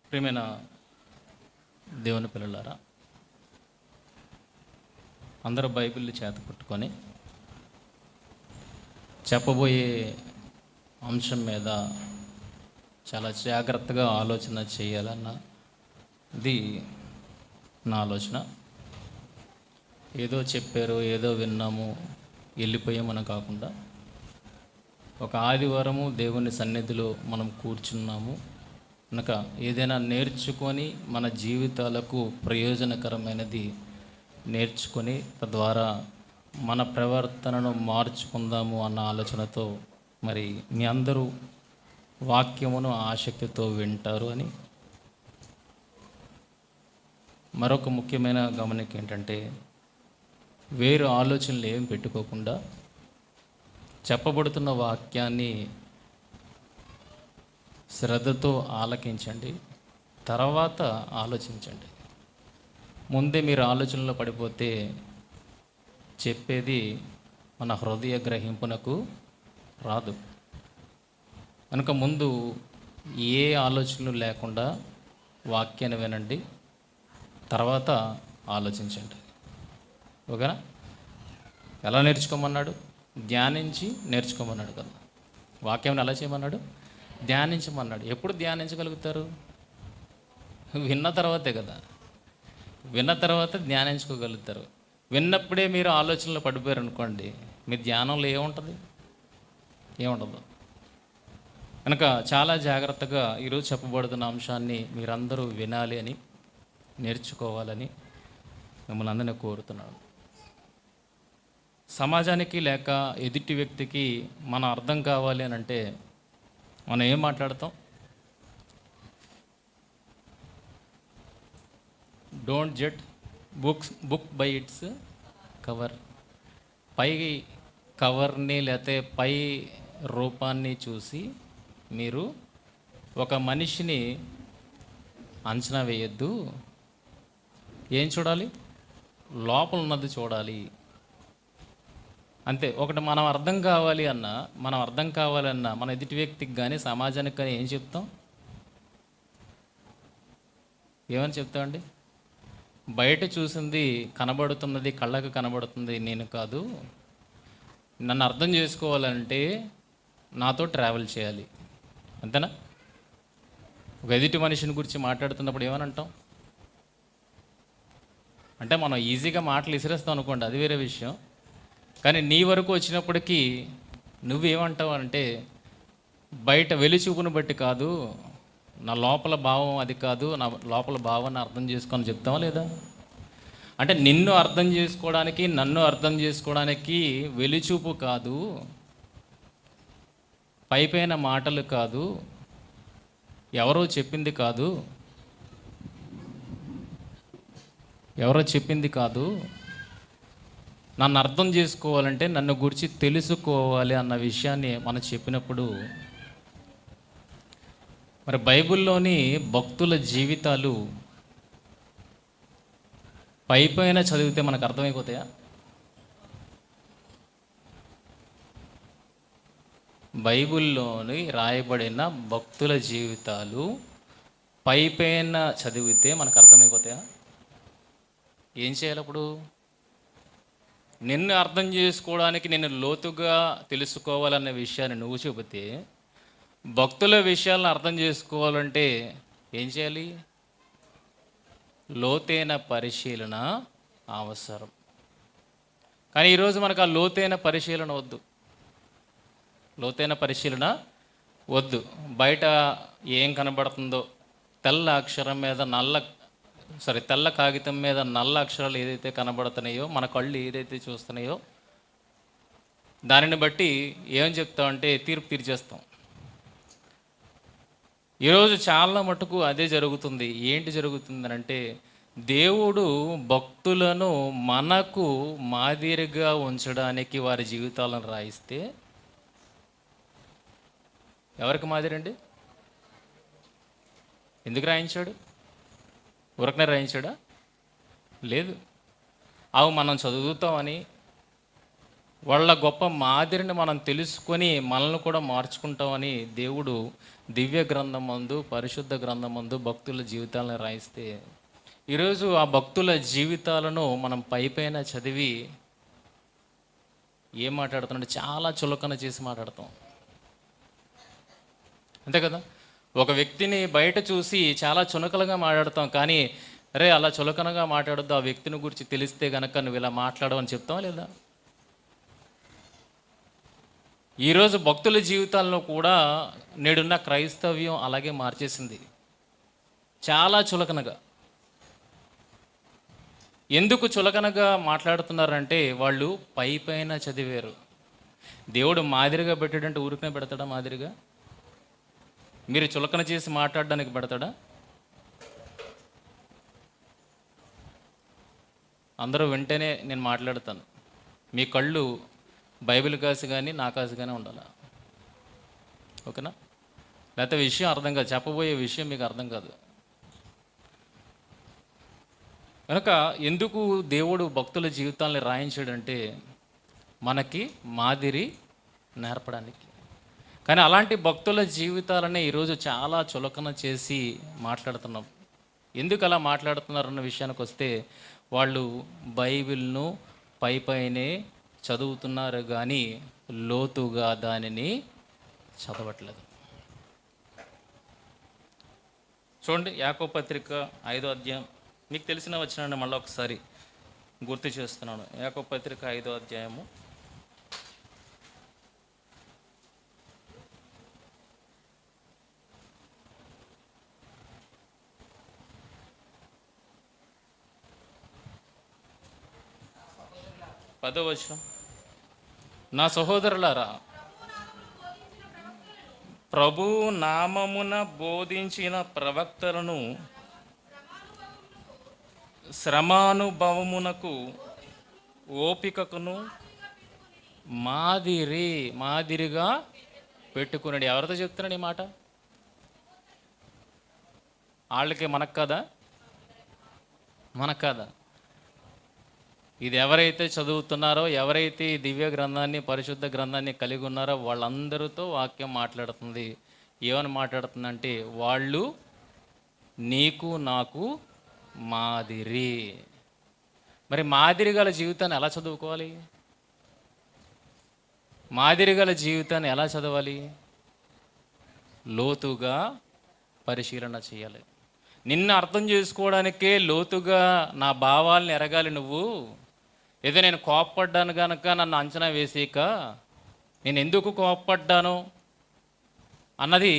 ప్రియమైన దేవుని పిల్లలారా, అందరూ బైబిల్ చేత పట్టుకొని చెప్పబోయే అంశం మీద చాలా జాగ్రత్తగా ఆలోచన చేయాలన్నది నా ఆలోచన. ఏదో చెప్పారు, ఏదో విన్నాము, వెళ్ళిపోయామని కాకుండా ఒక ఆదివారము దేవుని సన్నిధిలో మనం కూర్చున్నాము కనుక ఏదైనా నేర్చుకొని మన జీవితాలకు ప్రయోజనకరమైనది నేర్చుకొని తద్వారా మన ప్రవర్తనను మార్చుకుందాము అన్న ఆలోచనతో మరి మీ అందరూ వాక్యమును ఆసక్తితో వింటారు అని. మరొక ముఖ్యమైన గమనిక ఏంటంటే, వేరు ఆలోచనలు ఏం పెట్టుకోకుండా చెప్పబడుతున్న వాక్యాన్ని శ్రద్ధతో ఆలకించండి, తర్వాత ఆలోచించండి. ముందే మీరు ఆలోచనలో పడిపోతే చెప్పేది మన హృదయ గ్రహింపునకు రాదు. కనుక ముందు ఏ ఆలోచనలు లేకుండా వాక్యాన్ని వినండి, తర్వాత ఆలోచించండి. ఓకేనా? ఎలా నేర్చుకోమన్నాడు? ధ్యానించి నేర్చుకోమన్నాడు కదా. వాక్యం ఎలా చేయమన్నాడు? ధ్యానించమన్నాడు. ఎప్పుడు ధ్యానించగలుగుతారు? విన్న తర్వాతే కదా. విన్న తర్వాత ధ్యానించుకోగలుగుతారు. విన్నప్పుడే మీరు ఆలోచనలో పడిపోయారు అనుకోండి, మీ ధ్యానంలో ఏముంటుంది? ఏముండదు. కనుక చాలా జాగ్రత్తగా ఈరోజు చెప్పబడుతున్న అంశాన్ని మీరందరూ వినాలి అని, నేర్చుకోవాలని మిమ్మల్ని అందరినీ కోరుతున్నాను. సమాజానికి లేక ఎదుటి వ్యక్తికి మనం అర్థం కావాలి అని అంటే మనం ఏం మాట్లాడతాం? Don't judge book by its cover. పై కవర్ని లేకపోతే పై రూపాన్ని చూసి మీరు ఒక మనిషిని అంచనా వేయొద్దు. ఏం చూడాలి? లోపల ఉన్నది చూడాలి. అంతే. ఒకటి మనం అర్థం కావాలన్నా మన ఎదుటి వ్యక్తికి కానీ సమాజానికి కానీ ఏం చెప్తాం? ఏమని చెప్తామండి? బయట చూసింది కనబడుతున్నది, కళ్ళకు కనబడుతుంది నేను కాదు. నన్ను అర్థం చేసుకోవాలంటే నాతో ట్రావెల్ చేయాలి. అంతేనా? ఒక ఎదుటి మనిషిని గురించి మాట్లాడుతున్నప్పుడు ఏమని అంటాం? అంటే మనం ఈజీగా మాటలు విసిరేస్తాం అనుకోండి, అది వేరే విషయం. కానీ నీ వరకు వచ్చినప్పటికీ నువ్వేమంటావు అంటే, బయట వెలిచూపును బట్టి కాదు, నా లోపల భావం అది కాదు, నా లోపల భావాన్ని అర్థం చేసుకొని చెప్తావా లేదా? అంటే నిన్ను అర్థం చేసుకోవడానికి, నన్ను అర్థం చేసుకోవడానికి వెలిచూపు కాదు, పైపైన మాటలు కాదు, ఎవరో చెప్పింది కాదు. నన్ను అర్థం చేసుకోవాలంటే నన్ను గురించి తెలుసుకోవాలి అన్న విషయాన్ని మనం చెప్పినప్పుడు, మరి బైబిల్లోని భక్తుల జీవితాలు పైపైన చదివితే మనకు అర్థమైపోతాయా? బైబిల్లోని రాయబడిన భక్తుల జీవితాలు పైపైన చదివితే మనకు అర్థమైపోతాయా? ఏం చేయాలి అప్పుడు? నిన్ను అర్థం చేసుకోవడానికి, నిన్ను లోతుగా తెలుసుకోవాలన్న విషయాన్ని నువ్వు చెబితే, భక్తుల విషయాలను అర్థం చేసుకోవాలంటే ఏం చేయాలి? లోతైన పరిశీలన అవసరం. కానీ ఈరోజు మనకు ఆ లోతైన పరిశీలన వద్దు. బయట ఏం కనబడుతుందో, తెల్ల కాగితం మీద నల్ల అక్షరాలు ఏదైతే కనబడుతున్నాయో, మన కళ్ళు ఏదైతే చూస్తున్నాయో, దానిని బట్టి ఏం చెప్తామంటే తీర్పు తీర్చేస్తాం. ఈరోజు చాలా మటుకు అదే జరుగుతుంది. ఏంటి జరుగుతుందనంటే, దేవుడు భక్తులను మనకు మాదిరిగా ఉంచడానికి వారి జీవితాలను రాయిస్తే, ఎవరికి మాదిరి అండి? ఎందుకు రాయించాడు? ఊరకనే రాయించాడా? లేదు. అవి మనం చదువుతామని, వాళ్ళ గొప్ప మాదిరిని మనం తెలుసుకొని మనల్ని కూడా మార్చుకుంటామని దేవుడు దివ్య గ్రంథమందు, పరిశుద్ధ గ్రంథమందు భక్తుల జీవితాలను రాయిస్తే, ఈరోజు ఆ భక్తుల జీవితాలను మనం పైపైన చదివి ఏం మాట్లాడుతున్నాం, చాలా చులకన చేసి మాట్లాడతాం. అంతే కదా. ఒక వ్యక్తిని బయట చూసి చాలా చులకనగా మాట్లాడతాం, కానీ అరే అలా చులకనగా మాట్లాడద్దు, ఆ వ్యక్తిని గురించి తెలిస్తే గనక నువ్వు ఇలా మాట్లాడవని చెప్తావా లేదా? ఈరోజు భక్తుల జీవితాల్లో కూడా నేడున్న క్రైస్తవ్యం అలాగే మార్చేసింది, చాలా చులకనగా. ఎందుకు చులకనగా మాట్లాడుతున్నారంటే వాళ్ళు పైపైన చదివారు. దేవుడు మాదిరిగా పెట్టాడంటే ఊరికనే పెడతాడా? మాదిరిగా మీరు చులకన చేసి మాట్లాడడానికి పెడతాడా? అందరూ వింటేనే నేను మాట్లాడతాను. మీ కళ్ళు బైబిల్ కాసి కానీ నా కాసి కానీ ఉండాలి, ఓకేనా? లేకపోతే విషయం అర్థం కాదు, చెప్పబోయే విషయం మీకు అర్థం కాదు. కనుక ఎందుకు దేవుడు భక్తుల జీవితాలని రాయించాడంటే మనకి మాదిరి నేర్పడానికి. కానీ అలాంటి భక్తుల జీవితాలనే ఈరోజు చాలా చులకన చేసి మాట్లాడుతున్నాం. ఎందుకు అలా మాట్లాడుతున్నారన్న విషయానికి వస్తే, వాళ్ళు బైబిల్ను పైపైనే చదువుతున్నారు కానీ లోతుగా దానిని చదవట్లేదు. చూడండి, యాకోబు పత్రిక 5వ అధ్యాయం, మీకు తెలిసిన వచ్చిన మళ్ళీ ఒకసారి గుర్తు చేస్తున్నాను. యాకోబు పత్రిక 5వ అధ్యాయము 10వ వచనం. నా సహోదరులారా, ప్రభు నామమున బోధించిన ప్రవక్తలను శ్రమానుభవమునకు ఓపికకును మాదిరిగా పెట్టుకున్నాడు. ఎవరితో చెప్తున్నాడు ఈ మాట? వాళ్ళకి, మనకు కదా? మనకు కదా. ఇది ఎవరైతే చదువుతున్నారో, ఎవరైతే ఈ దివ్య గ్రంథాన్ని, పరిశుద్ధ గ్రంథాన్ని కలిగి ఉన్నారో వాళ్ళందరితో వాక్యం మాట్లాడుతుంది. ఏమని మాట్లాడుతుందంటే, వాళ్ళు నీకు నాకు మాదిరి. మరి మాదిరి గల జీవితాన్ని ఎలా చదువుకోవాలి? మాదిరి గల జీవితాన్ని ఎలా చదవాలి? లోతుగా పరిశీలన చేయాలి. నిన్ను అర్థం చేసుకోవడానికే లోతుగా నా భావాలను ఎరగాలి నువ్వు. ఏదో నేను కోపపడ్డాను కనుక నన్ను అంచనా వేసేక, నేను ఎందుకు కోపపడ్డాను అన్నది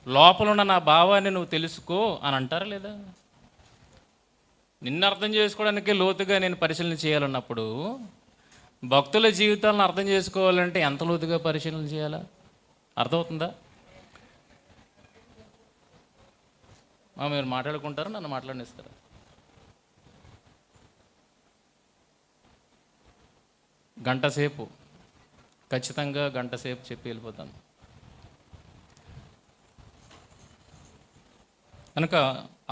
లోపల ఉన్న నా భావాన్ని నువ్వు తెలుసుకో అని అంటారా లేదా? నిన్ను అర్థం చేసుకోవడానికే లోతుగా నేను పరిశీలన చేయాలన్నప్పుడు, భక్తుల జీవితాలను అర్థం చేసుకోవాలంటే ఎంత లోతుగా పరిశీలన చేయాలా? అర్థమవుతుందా? మీరు మాట్లాడుకుంటారా, నన్ను మాట్లాడిస్తారా? గంట సేపు, ఖచ్చితంగా గంట సేపు చెప్పి వెళ్ళిపోతాను. కనుక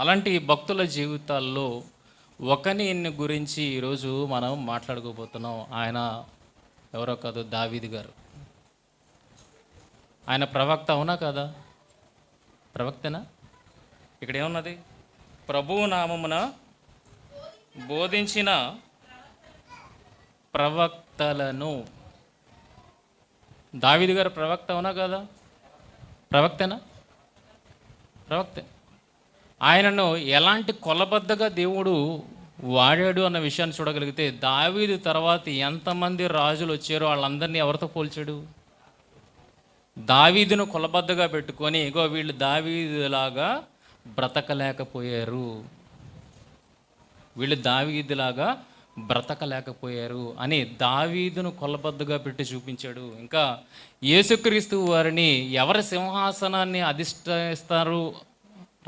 అలాంటి భక్తుల జీవితాల్లో ఒకని గురించి ఈరోజు మనం మాట్లాడుకోబోతున్నాం. ఆయన ఎవరో కాదు, దావీదు గారు. ఆయన ప్రవక్త, అవునా కదా? ప్రవక్తనా? ఇక్కడ ఏమున్నది? ప్రభువు నామమున బోధించిన ప్రవక్తలను. దావీదు గారు ప్రవక్త, అవునా కదా? ప్రవక్తనా? ప్రవక్తే. ఆయనను ఎలాంటి కొలబద్దగా దేవుడు వాడాడు అన్న విషయాన్ని చూడగలిగితే, దావీదు తర్వాత ఎంతమంది రాజులు వచ్చారో వాళ్ళందరినీ ఎవరితో పోల్చాడు? దావీదును కొలబద్దగా పెట్టుకొని, ఇగో వీళ్ళు దావీదులాగా బ్రతకలేకపోయారు, వీళ్ళు దావీదులాగా బ్రతకలేకపోయారు అని దావీదును కొలబద్దగా పెట్టి చూపించాడు. ఇంకా యేసుక్రీస్తు వారిని ఎవరి సింహాసనాన్ని అధిష్టిస్తారు,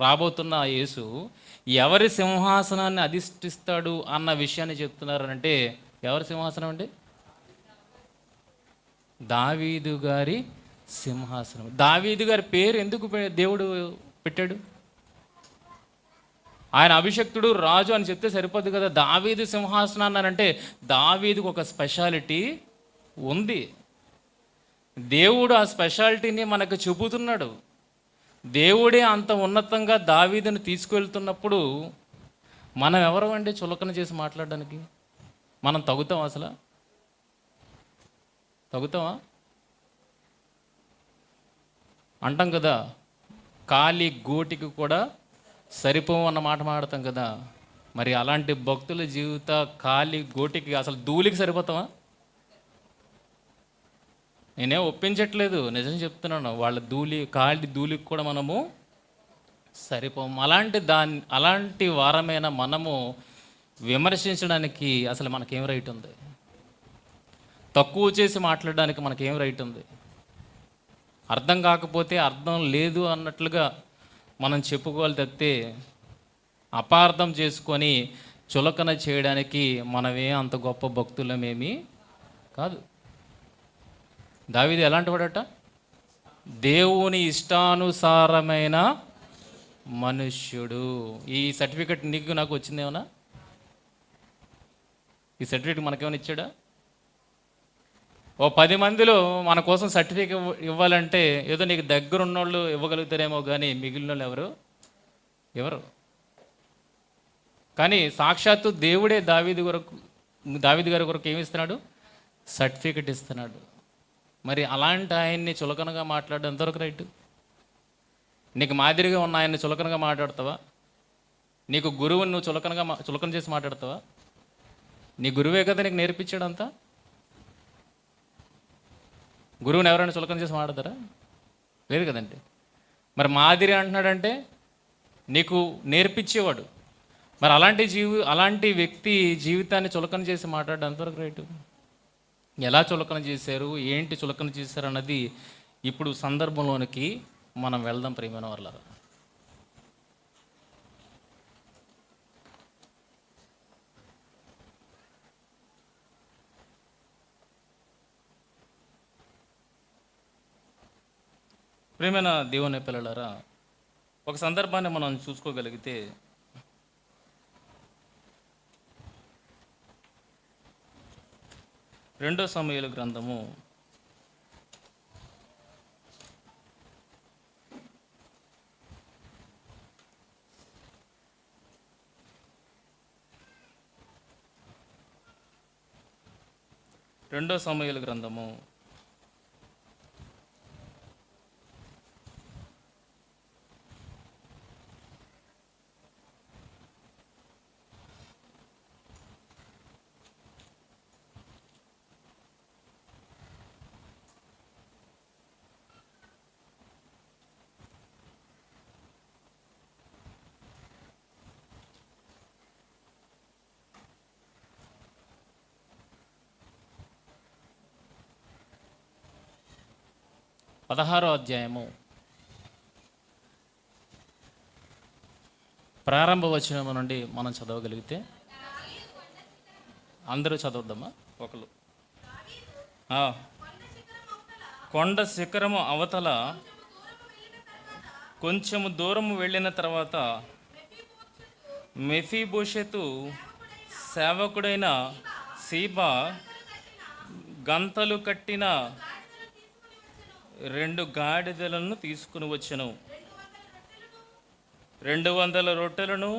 రాబోతున్న యేసు ఎవరి సింహాసనాన్ని అధిష్టిస్తాడు అన్న విషయాన్ని చెప్తున్నారనంటే, ఎవరి సింహాసనం అండి? దావీదు గారి సింహాసనం. దావీదు గారి పేరు ఎందుకు దేవుడు పెట్టాడు? ఆయన అభిషక్తుడు, రాజు అని చెప్తే సరిపోద్ది కదా. దావీదు సింహాసనాన్ని అంటే దావీదుకు ఒక స్పెషాలిటీ ఉంది. దేవుడు ఆ స్పెషాలిటీని మనకు చెబుతున్నాడు. దేవుడే అంత ఉన్నతంగా దావీదును తీసుకువెళ్తున్నప్పుడు మనం ఎవరు అండి చులకన చేసి మాట్లాడడానికి? మనం తగుతాం? అసలు తగుతామా? అంటాం కదా, కాలి గోటికి కూడా సరిపోవు అన్న మాట మాడతాం కదా. మరి అలాంటి భక్తుల జీవిత కాలి గోటికి అసలు ధూళికి సరిపోతామా? నేనేం ఒప్పించట్లేదు, నిజం చెప్తున్నాను. వాళ్ళ కాలి ధూళికి కూడా మనము సరిపోము. అలాంటి వారమైన మనము విమర్శించడానికి అసలు మనకేం రైట్ ఉంది? తక్కువ చేసి మాట్లాడడానికి మనకేం రైట్ ఉంది? అర్థం కాకపోతే అర్థం లేదు అన్నట్లుగా మనం చెప్పుకోవాలి తప్పితే అపార్థం చేసుకొని చులకన చేయడానికి మనమే అంత గొప్ప భక్తులమేమీ కాదు. దావీదు ఎలాంటి వాడట? దేవుని ఇష్టానుసారమైన మనుష్యుడు. ఈ సర్టిఫికెట్ నీకు నాకు వచ్చిందేమన్నా? ఈ సర్టిఫికెట్ మనకేమైనా ఇచ్చాడా? ఓ 10 మందిలో మన కోసం సర్టిఫికెట్ ఇవ్వాలంటే ఏదో నీకు దగ్గర ఉన్నోళ్ళు ఇవ్వగలుగుతారేమో, కానీ మిగిలిన వాళ్ళు ఎవరు? కానీ సాక్షాత్తు దేవుడే దావీదు గారి కొరకు ఏమి ఇస్తున్నాడు? సర్టిఫికెట్ ఇస్తున్నాడు. మరి అలాంటి ఆయన్ని చులకనగా మాట్లాడడం ఎంతవరకు రైట్? నీకు మాదిరిగా ఉన్న ఆయన్ని చులకనగా మాట్లాడతావా? నీకు గురువుని నువ్వు చులకన చేసి మాట్లాడతావా? నీ గురువే కదా నీకు నేర్పించాడంతా. గురువుని ఎవరైనా చులకన చేసి మాట్లాడతారా? లేదు కదండి. మరి మాదిరి అంటున్నాడంటే నీకు నేర్పించేవాడు. మరి అలాంటి వ్యక్తి జీవితాన్ని చులకన చేసి మాట్లాడడం ఎంతవరకు రైటు? ఎలా చులకన చేశారు, ఏంటి చులకన చేశారు అన్నది ఇప్పుడు సందర్భంలోనికి మనం వెళ్దాం ప్రియమైన వాళ్ళారా. ప్రియమైన దేవుని పిల్లలారా, ఒక సందర్భాన్ని మనం చూసుకోగలిగితే 2 సమూయేలు గ్రంథము 2 సమూయేలు గ్రంథము 16వ అధ్యాయము ప్రారంభ వచనం నుండి మనం చదవగలిగితే, అందరూ చదవద్దామా ఒకరు. కొండ శిఖరము అవతల కొంచెము దూరము వెళ్ళిన తర్వాత మెఫీబోషెతు సేవకుడైన సీబా గంతలు కట్టిన 2 గాడిదలను తీసుకుని వచ్చెను. 200 రొట్టెలను,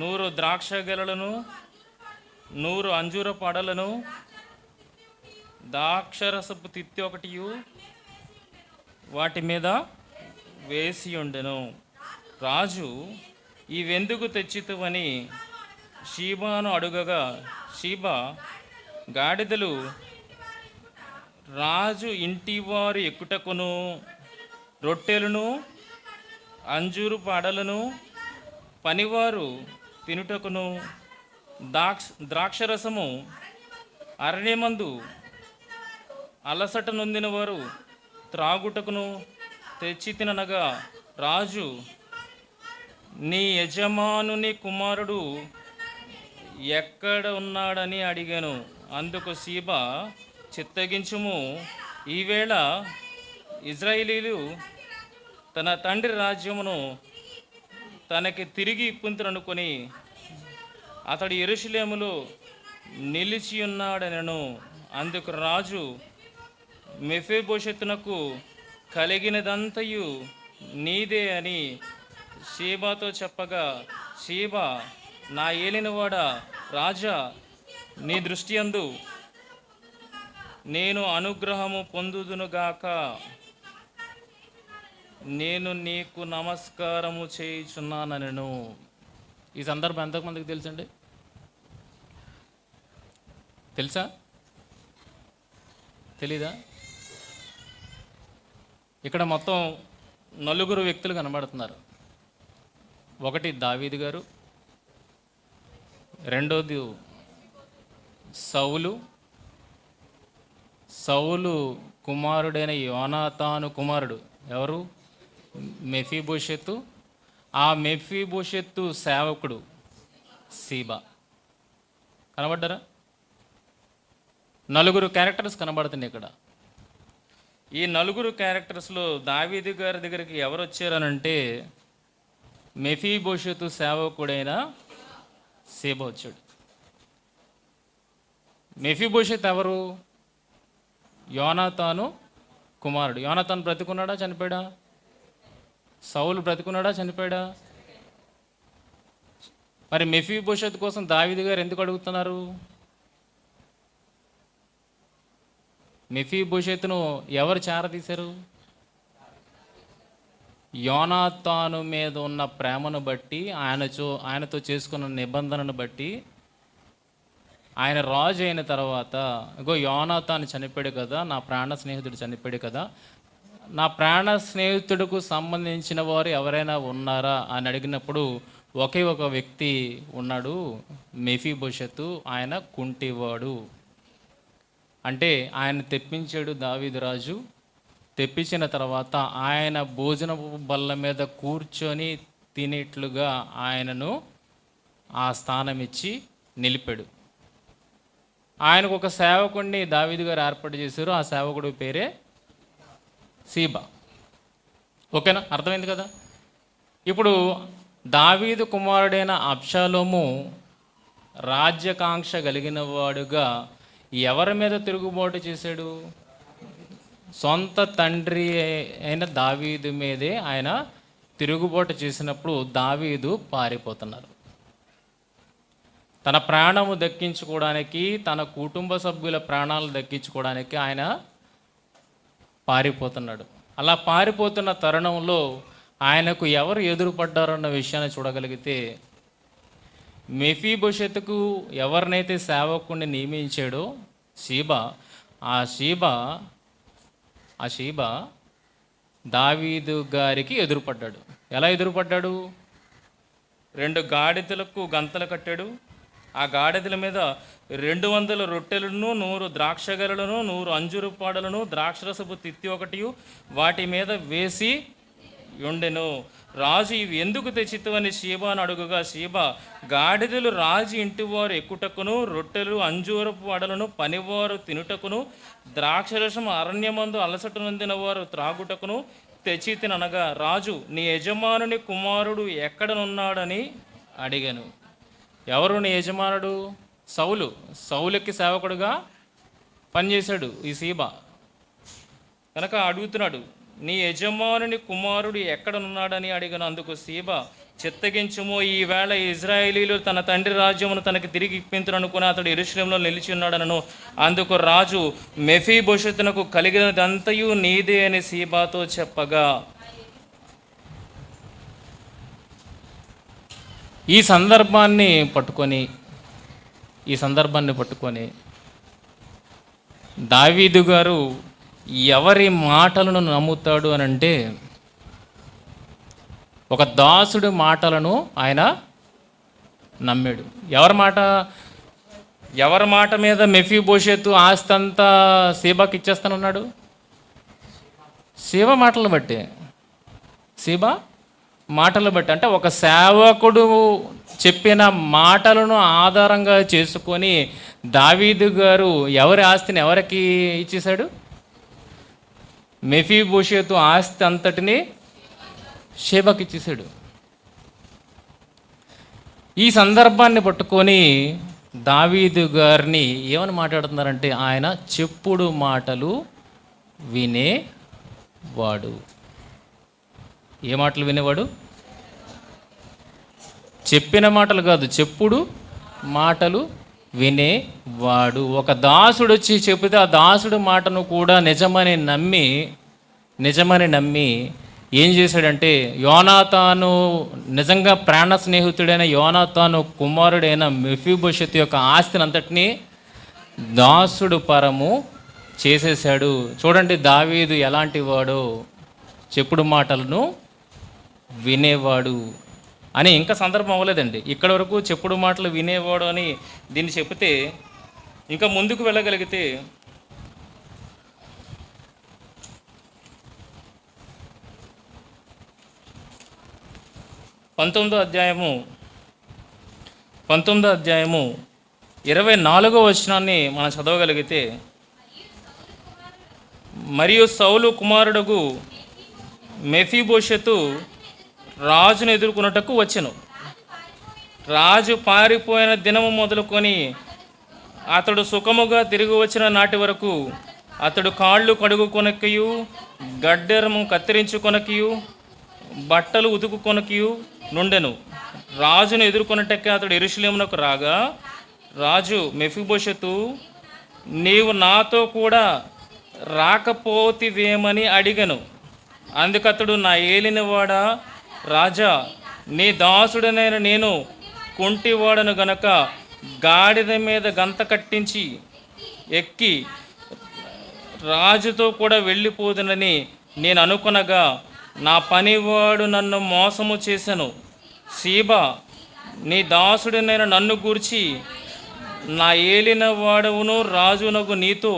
100 ద్రాక్ష గెలలను, 100 అంజూర పడలను, ద్రాక్షరసపు తిత్తి ఒకటియు వాటి మీద వేసి ఉండెను. రాజు, ఇవెందుకు తెచ్చితువని షీబాను అడుగగా, షీబా, గాడిదలు రాజు ఇంటివారు ఎక్కుటకును, రొట్టెలను అంజూరు పాడలను పనివారు తినుటకును, ద్రాక్షరసము అరణ్యమందు అలసట నొందిన వారు త్రాగుటకును తెచ్చి తిననగా, రాజు, నీ యజమానుని కుమారుడు ఎక్కడ ఉన్నాడని అడిగాను. అందుకు సీబా, చిత్తగించుము, ఈవేళ ఇజ్రాయేలీలు తన తండ్రి రాజ్యమును తనకి తిరిగి ఇప్పుంతురనుకొని అతడు యెరూషలేములో నిలిచి ఉన్నాడనెను. అందుకు రాజు మెఫీబోషెతునకు కలిగినదంతయు నీదే అని షీబాతో చెప్పగా, షీబా, నా ఏలినవాడా రాజా, నీ దృష్టి యందు నేను అనుగ్రహము పొందుదునుగాక, నేను నీకు నమస్కారము చేయుచున్నానను. ఈ సందర్భం ఎంతమందికి తెలుసండి? తెలుసా? తెలీదా? ఇక్కడ మొత్తం 4 వ్యక్తులు కనబడుతున్నారు. ఒకటి దావీదు గారు, రెండోది సౌలు కుమారుడైన యోనాతాను కుమారుడు ఎవరు? మెఫీబోషెతు. ఆ మెఫీబోషెతు సేవకుడు సీబా. కనబడ్డారా? 4 క్యారెక్టర్స్ కనబడుతున్నాయి ఇక్కడ. ఈ 4 క్యారెక్టర్స్లో దావీదు గారి దగ్గరికి ఎవరు వచ్చారనంటే మెఫీబోషెతు సేవకుడైన సీబా వచ్చాడు. మెఫీబోషెతు ఎవరు? యోనాతాను కుమారుడు. యోనాతాను బ్రతికున్నాడా చనిపోయాడా? సౌలు బ్రతికున్నాడా చనిపోయాడా? మరి మెఫీబోషెతు కోసం దావీదు గారు ఎందుకు అడుగుతున్నారు? మెఫీబోషెతును ఎవరు చేరదీశారు? యోనాతాను మీద ఉన్న ప్రేమను బట్టి, ఆయనతో చేసుకున్న నిబంధనను బట్టి, ఆయన రాజు అయిన తర్వాత ఇగో యోనాతాను చనిపోయాడు కదా, నా ప్రాణ స్నేహితుడు చనిపోయాడు కదా, నా ప్రాణ స్నేహితుడికి సంబంధించిన వారు ఎవరైనా ఉన్నారా అని అడిగినప్పుడు ఒకే ఒక వ్యక్తి ఉన్నాడు, మెఫీబోషెతు. ఆయన కుంటివాడు. అంటే ఆయన తెప్పించాడు దావీదు రాజు. తెప్పించిన తర్వాత ఆయన భోజనపు బల్ల మీద కూర్చొని తినేట్లుగా ఆయనను ఆ స్థానం ఇచ్చి నిలిపాడు. ఆయనకు ఒక సేవకుడిని దావీదు గారు ఏర్పాటు చేశారు. ఆ సేవకుడి పేరే సీబా. ఓకేనా? అర్థమైంది కదా? ఇప్పుడు దావీదు కుమారుడైన అబ్షాలోము రాజ్యకాంక్ష కలిగిన వాడుగా ఎవరి మీద తిరుగుబాటు చేశాడు? సొంత తండ్రి అయిన దావీదు మీదే ఆయన తిరుగుబాటు చేసినప్పుడు దావీదు పారిపోతున్నారు. తన ప్రాణము దక్కించుకోవడానికి, తన కుటుంబ సభ్యుల ప్రాణాలు దక్కించుకోవడానికి ఆయన పారిపోతున్నాడు. అలా పారిపోతున్న తరుణంలో ఆయనకు ఎవరు ఎదురుపడ్డారన్న విషయాన్ని చూడగలిగితే, మెఫీబోషెతుకు ఎవరినైతే సేవకుడిని నియమించాడో షీబా, ఆ షీబా దావీదు గారికి ఎదురుపడ్డాడు. ఎలా ఎదురుపడ్డాడు? 2 గాడిదలకు గంతలు కట్టాడు. ఆ గాడిదల మీద 200 రొట్టెలను, 100 ద్రాక్ష గెలలను, 100 అంజూరు పాడలను, ద్రాక్షరసపు తిత్తి 1 వాటి మీద వేసి ఉండెను. రాజు ఇవి ఎందుకు తెచ్చితవని షీబాను అడుగుగా, షీబా, గాడిదలు రాజు ఇంటివారు ఎక్కుటకును, రొట్టెలు అంజూరపు పాడలను పనివారు తినుటకును, ద్రాక్షరసం అరణ్యమందు అలసట నొందిన వారు త్రాగుటకును తెచ్చి తిననగా, రాజు నీ యజమానుని కుమారుడు ఎక్కడనున్నాడని అడిగాను. ఎవరు నీ యజమానుడు? సౌలుకి సేవకుడుగా పనిచేశాడు ఈ సీబా. కనుక అడుగుతున్నాడు, నీ యజమానుని కుమారుడు ఎక్కడనున్నాడని అడిగాను. అందుకు సీబా, చిత్తగించుము, ఈవేళ ఇజ్రాయేలీలు తన తండ్రి రాజ్యమును తనకి తిరిగి ఇప్పించుననుకుని అతడు యెరూషలేములో నిలిచి ఉన్నాడనను. అందుకు రాజు మెఫీబోషెతునకు కలిగినదంతయు నీదే అని సీబాతో చెప్పగా, ఈ సందర్భాన్ని పట్టుకొని దావీదు గారు ఎవరి మాటలను నమ్ముతాడు అని అంటే, ఒక దాసుడి మాటలను ఆయన నమ్మాడు. ఎవరి మాట మీద మెఫీబోషెతు ఆస్తి అంతా సీబాకి ఇచ్చేస్తానన్నాడు? సీబా మాటలను బట్టి అంటే ఒక సేవకుడు చెప్పిన మాటలను ఆధారంగా చేసుకొని దావీదు గారు ఎవరి ఆస్తిని ఎవరికి ఇచ్చేశాడు? మెఫీబోషెతు ఆస్తి అంతటిని షేబాకి ఇచ్చేశాడు. ఈ సందర్భాన్ని పట్టుకొని దావీదు గారిని ఏమని మాట్లాడుతున్నారంటే ఆయన చెప్పుడు మాటలు వినేవాడు. ఏ మాటలు వినేవాడు? చెప్పిన మాటలు కాదు, చెప్పుడు మాటలు వినేవాడు. ఒక దాసుడు వచ్చి చెబితే ఆ దాసుడు మాటను కూడా నిజమని నమ్మి ఏం చేశాడంటే, యోనాతాను నిజంగా ప్రాణ స్నేహితుడైన యోనాతాను కుమారుడైన మెఫీబోషెతు యొక్క ఆస్తిని అంతటినీ దాసుడు పరము చేసేసాడు. చూడండి దావీదు ఎలాంటి వాడో, చెప్పుడు మాటలను వినేవాడు అని. ఇంకా సందర్భం అవ్వలేదండి, ఇక్కడ వరకు చెప్పుడు మాటలు వినేవాడు అని దీన్ని చెప్తే, ఇంకా ముందుకు వెళ్ళగలిగితే 19వ అధ్యాయము 24వ వచనాన్ని మనం చదవగలిగితే, మరియు సౌలు కుమారుడుగు మెఫీబోషెతు రాజును ఎదుర్కొనుటకు వచ్చెను. రాజు పారిపోయిన దినము మొదలుకొని అతడు సుఖముగా తిరిగి వచ్చిన నాటి వరకు అతడు కాళ్ళు కడుగుకొనకియు, గడ్డెరము కత్తిరించుకొనకియు, బట్టలు ఉతుకుకొనకియు నుండెను. రాజును ఎదుర్కొనుటకే అతడు యెరూషలేమునకు రాగా, రాజు మెఫీబోషెతు, నీవు నాతో కూడా రాకపోతివేమని అడిగెను. అందుకతడు, నా ఏలినవాడా రాజా, నీ దాసుడనైన నేను కుంటివాడను గనక గాడిద మీద గంత కట్టించి ఎక్కి రాజుతో కూడా వెళ్ళిపోదునని నేను అనుకొనగా నా పనివాడు నన్ను మోసము చేశాను. సీబా, నీ దాసుడనైన నన్ను గూర్చి నా ఏలిన వాడవును రాజునకు నీతో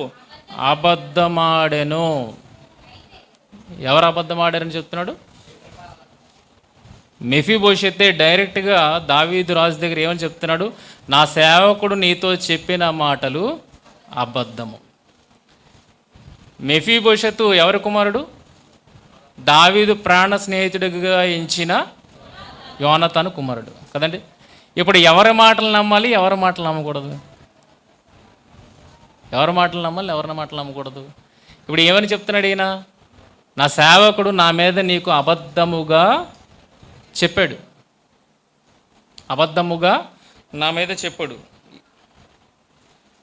అబద్ధమాడెను. ఎవరు అబద్ధమాడారని చెప్తున్నాడు? మెఫీబోషెతే డైరెక్ట్గా దావీదు రాజు దగ్గర ఏమని చెప్తున్నాడు? నా సేవకుడు నీతో చెప్పిన మాటలు అబద్ధము. మెఫీబోషెతు ఎవరి కుమారుడు? దావీదు ప్రాణ స్నేహితుడిగా ఎంచిన యోనాతాను కుమారుడు కదండి. ఇప్పుడు ఎవరి మాటలు నమ్మాలి, ఎవరి మాటలు నమ్మకూడదు? ఎవరి మాటలు నమ్మాలి, ఎవరి మాటలు నమ్మకూడదు? ఇప్పుడు ఏమని చెప్తున్నాడు ఈయన? నా సేవకుడు నా మీద నీకు అబద్ధముగా చెప్పాడు, అబద్ధముగా నా మీద చెప్పాడు,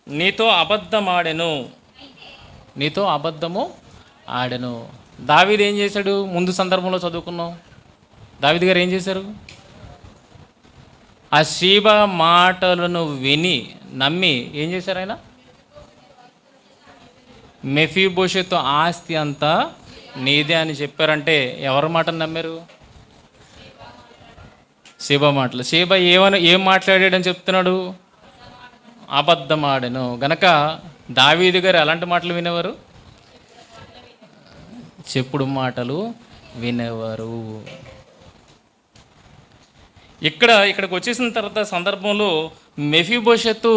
నీతో అబద్ధమాడెను, నీతో అబద్ధము ఆడెను. దావీదు ఏం చేశాడు? ముందు సందర్భంలో చదువుకున్నాం. దావీదు గారు ఏం చేశారు? ఆ సీబా మాటలను విని నమ్మి ఏం చేశారు? ఆయన మెఫీబోషెతు ఆస్తి అంతా నీదే అని చెప్పారంటే ఎవరి మాటను నమ్మారు? సీబా మాటలు. సీబా ఏం మాట్లాడాడని చెప్తున్నాడు? అబద్ధం ఆడెను. గనక దావీదు గారు ఎలాంటి మాటలు వినేవారు? చెప్పుడు మాటలు వినేవారు. ఇక్కడికి వచ్చేసిన తర్వాత సందర్భంలో మెఫీబోషెతు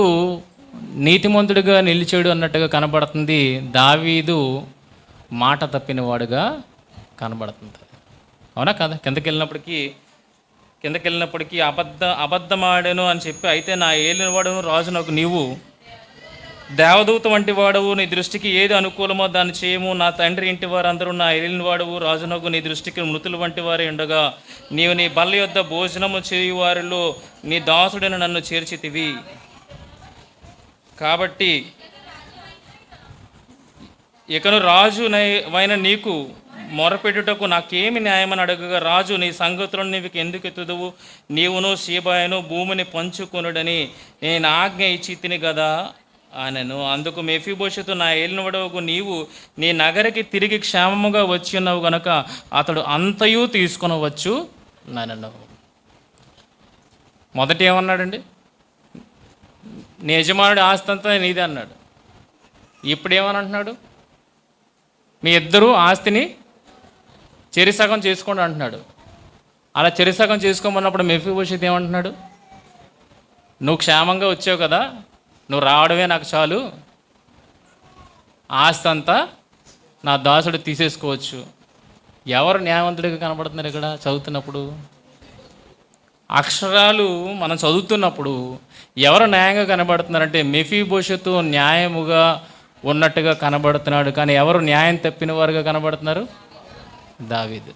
నీతిమంతుడిగా నిలిచాడు అన్నట్టుగా కనబడుతుంది, దావీదు మాట తప్పిన వాడుగా కనబడుతుంది. అవునా కదా? కిందకి వెళ్ళినప్పటికీ అబద్ధమాడాను అని చెప్పి, అయితే నా ఏలినవాడును రాజునకు నీవు దేవదూత వంటి వాడవు, నీ దృష్టికి ఏది అనుకూలమో దాన్ని చేయము. నా తండ్రి ఇంటి వారందరూ నా ఏలినవాడవు, రాజునకు నీ దృష్టికి మృతుల వంటి వారే ఉండగా నీవు నీ బల్ల యొద్ద భోజనము చేయు వారిలో నీ దాసుడని నన్ను చేర్చితివి. కాబట్టి ఇకను రాజునైన నీకు మొరపెట్టుటకు నాకేమి న్యాయమని అడగగా, రాజు నీ సంగతులను నీకు ఎందుకు ఎత్తుదువు, నీవును సీబాయను భూమిని పంచుకొనుడని నేను ఆజ్ఞ ఇచ్చి తిని కదా అనెను. అందుకు మెఫీబోషెతు, నా ఏలినవాడవు, నీవు నీ నగరికి తిరిగి క్షేమముగా వచ్చి ఉన్నావు గనక అతడు అంతయు తీసుకొనవచ్చు నన్ను. మొదట ఏమన్నాడండి? నీ యజమానుడి ఆస్తి అంతా నీదే అన్నాడు. ఇప్పుడు ఏమని అంటున్నాడు? మీ ఇద్దరూ ఆస్తిని చెరిసగం చేసుకోండి అంటున్నాడు. అలా చెరిసగం చేసుకోమన్నప్పుడు మెఫీబోషెతు ఏమంటున్నాడు? నువ్వు క్షేమంగా వచ్చావు కదా, నువ్వు రావడమే నాకు చాలు, ఆస్తి అంతా నా దాసుడు తీసేసుకోవచ్చు. ఎవరు న్యాయవంతుడిగా కనబడుతున్నారు ఇక్కడ చదువుతున్నప్పుడు? అక్షరాలు మనం చదువుతున్నప్పుడు ఎవరు న్యాయంగా కనబడుతున్నారంటే మెఫీబోషెతు న్యాయముగా ఉన్నట్టుగా కనబడుతున్నాడు, కానీ ఎవరు న్యాయం తప్పిన వారుగా కనబడుతున్నారు? దావీదు.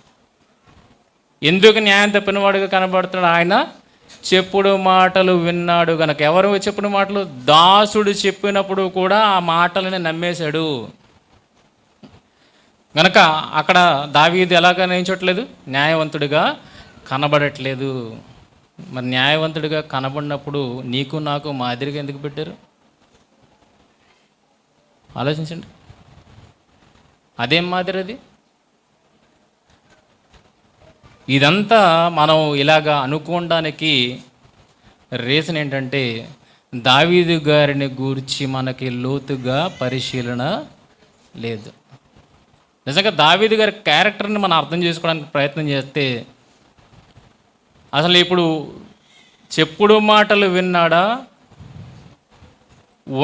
ఎందుకు న్యాయం తప్పిన వాడుగా కనబడుతున్నాడు? ఆయన చెప్పుడు మాటలు విన్నాడు గనక. ఎవరు చెప్పిన మాటలు? దాసుడు చెప్పినప్పుడు కూడా ఆ మాటలని నమ్మేశాడు గనక అక్కడ దావీదు ఎలా కనిపించట్లేదు? న్యాయవంతుడిగా కనబడట్లేదు. మరి న్యాయవంతుడిగా కనబడినప్పుడు నీకు నాకు మాదిరిగా ఎందుకు పెట్టారు? ఆలోచించండి. అదేం మాదిరి అది? ఇదంతా మనం ఇలాగా అనుకోవడానికి రీజన్ ఏంటంటే దావీదు గారిని గూర్చి మనకి లోతుగా పరిశీలన లేదు. నిజంగా దావీదు గారి క్యారెక్టర్ని మనం అర్థం చేసుకోవడానికి ప్రయత్నం చేస్తే అసలు ఇప్పుడు చెప్పుడు మాటలు విన్నాడా,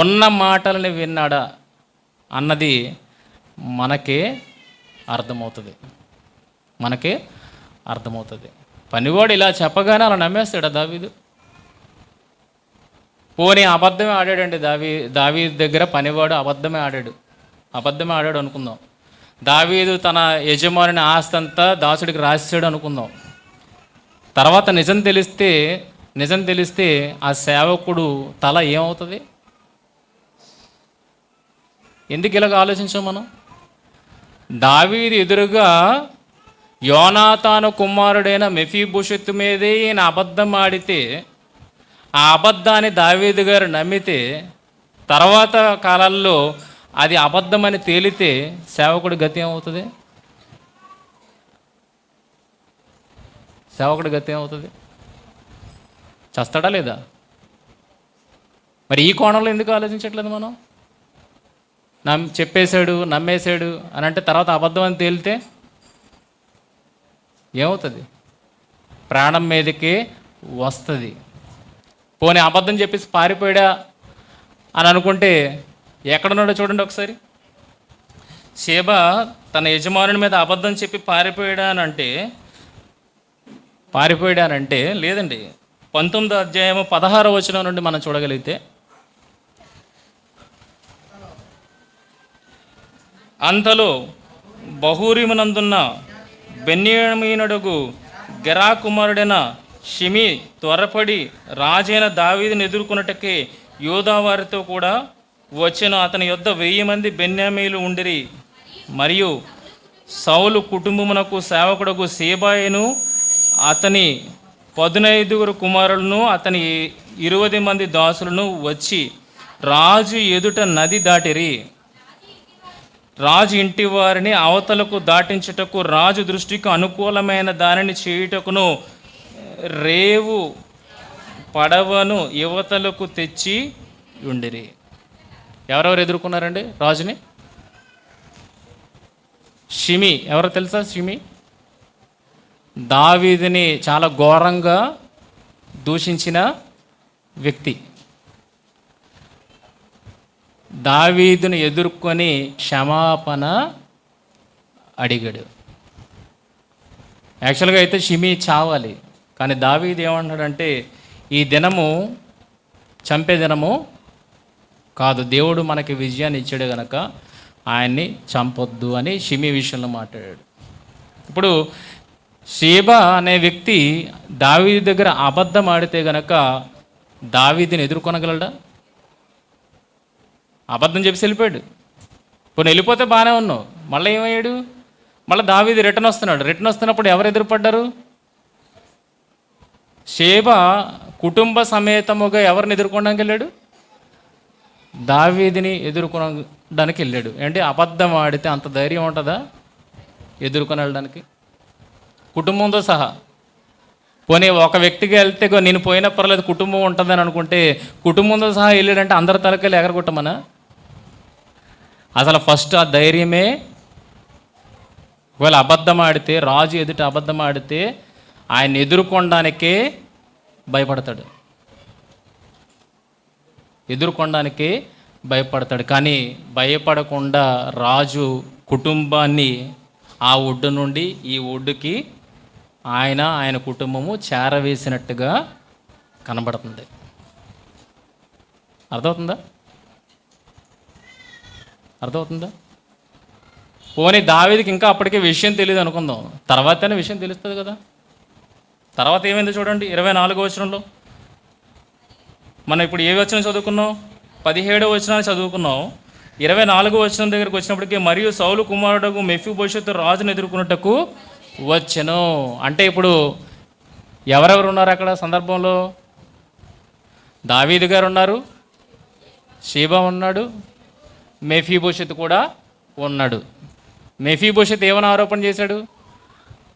ఉన్న మాటలని విన్నాడా అన్నది మనకే అర్థమవుతుంది. పనివాడు ఇలా చెప్పగానే అలా నమ్మేస్తాడా దావీదు? పోనీ అబద్ధమే ఆడాడండి. దావీదు దగ్గర పనివాడు అబద్ధమే ఆడాడు అనుకుందాం. దావీదు తన యజమాని ఆస్తి అంతా దాసుడికి రాసాడు అనుకుందాం. తర్వాత నిజం తెలిస్తే ఆ సేవకుడు తల ఏమవుతుంది? ఎందుకు ఇలాగ ఆలోచించాం మనం? దావీదు ఎదురుగా యోనాతాను కుమారుడైన మెఫీబోషెతు మీదే ఈయన అబద్ధం ఆడితే, ఆ అబద్ధాన్ని దావీదు గారు నమ్మితే, తర్వాత కాలాల్లో అది అబద్ధమని తేలితే సేవకుడి గతి ఏమవుతుంది? చస్తాడా లేదా? మరి ఈ కోణంలో ఎందుకు ఆలోచించట్లేదు మనం? చెప్పేశాడు, నమ్మేశాడు అని అంటే తర్వాత అబద్ధం అని తేలితే ఏమవుతుంది? ప్రాణం మీదకి వస్తుంది. పోనీ అబద్ధం చెప్పేసి పారిపోయాడా అని అనుకుంటే ఎక్కడున్నాడో చూడండి ఒకసారి. షేబా తన యజమానుని మీద అబద్ధం చెప్పి పారిపోయాడానంటే లేదండి. 19వ అధ్యాయము 16వ వచనం నుండి మనం చూడగలిగితే, అంతలో బహూరీమునందున్న బెన్యామీనుడగు గెరా కుమారుడైన షిమి త్వరపడి రాజైన దావీదుని ఎదుర్కొన్నటకే యూదా వారితో కూడా వచ్చెను. అతని యొద్ద 1000 మంది బెన్యామీలు ఉండిరి. మరియు సౌలు కుటుంబమునకు సేవకుడకు సేబాయను అతని 15 కుమారులను అతని 20 మంది దాసులను వచ్చి రాజు ఎదుట నది దాటిరి. రాజు ఇంటి వారిని అవతలకు దాటించుటకు రాజు దృష్టికి అనుకూలమైన దానిని చేయుటకును రేవు పడవను యువతలకు తెచ్చి ఉండిరి. ఎవరెవరు ఎదుర్కొన్నారండి రాజుని? షిమి ఎవరో తెలుసా? షిమి దావీదుని చాలా ఘోరంగా దూషించిన వ్యక్తి. దావీదుని ఎదుర్కొని క్షమాపణ అడిగాడు. యాక్చువల్గా అయితే షిమి చావాలి, కానీ దావీదు ఏమంటాడంటే ఈ దినము చంపే దినము కాదు, దేవుడు మనకి విజయాన్ని ఇచ్చాడు కనుక ఆయన్ని చంపొద్దు అని షిమి విషయంలో మాట్లాడాడు. ఇప్పుడు షేబా అనే వ్యక్తి దావీదు దగ్గర అబద్ధం ఆడితే గనక దావీదుని ఎదుర్కొనగలడా? అబద్ధం చెప్పి వెళ్ళిపోయాడు. పోనీ వెళ్ళిపోతే బాగానే ఉన్నావు, మళ్ళీ ఏమయ్యాడు? మళ్ళీ దావీదు రిటర్న్ వస్తున్నప్పుడు ఎవరు ఎదురుపడ్డారు? షేబా కుటుంబ సమేతముగా ఎవరిని ఎదుర్కోవడానికి వెళ్ళాడు? దావీదుని ఎదుర్కొనడానికి వెళ్ళాడు. అంటే అబద్ధం ఆడితే అంత ధైర్యం ఉంటుందా ఎదుర్కొని వెళ్ళడానికి? కుటుంబంతో సహా. పోనీ ఒక వ్యక్తిగా వెళ్తే నేను పోయినా పర్లేదు కుటుంబం ఉంటుందని అనుకుంటే కుటుంబంతో సహా వెళ్ళాడంటే అందరి తలకెళ్ళి ఎగరగొట్టమనా? అసలు ఫస్ట్ ఆ ధైర్యమే. ఒకవేళ అబద్ధం ఆడితే, రాజు ఎదుట అబద్ధం ఆడితే ఆయన ఎదుర్కొనడానికే భయపడతాడు. కానీ భయపడకుండా రాజు కుటుంబాన్ని ఆ ఒడ్డు నుండి ఈ ఒడ్డుకి ఆయన కుటుంబము చేరవేసినట్టుగా కనబడుతుంది. అర్థమవుతుందా? పోనీ దావీదుకి ఇంకా అప్పటికే విషయం తెలియదు అనుకుందాం, తర్వాతనే విషయం తెలుస్తుంది కదా. తర్వాత ఏమైందో చూడండి 24వ వచనంలో. మనం ఇప్పుడు ఏ వచనం చదువుకున్నాం? 17వ వచనాన్ని చదువుకున్నాం. 24వ వచనం దగ్గరికి వచ్చినప్పటికీ, మరియు సౌలు కుమారుడు మెఫీబోషెతు రాజును ఎదుర్కొన్నట్టుకు వచ్చెను. అంటే ఇప్పుడు ఎవరెవరు ఉన్నారు అక్కడ సందర్భంలో? దావీదు గారు ఉన్నారు, షీబా ఉన్నాడు, మెఫీబోషెతు కూడా ఉన్నాడు. మెఫీబోషెతు ఏమైనా ఆరోపణ చేశాడు?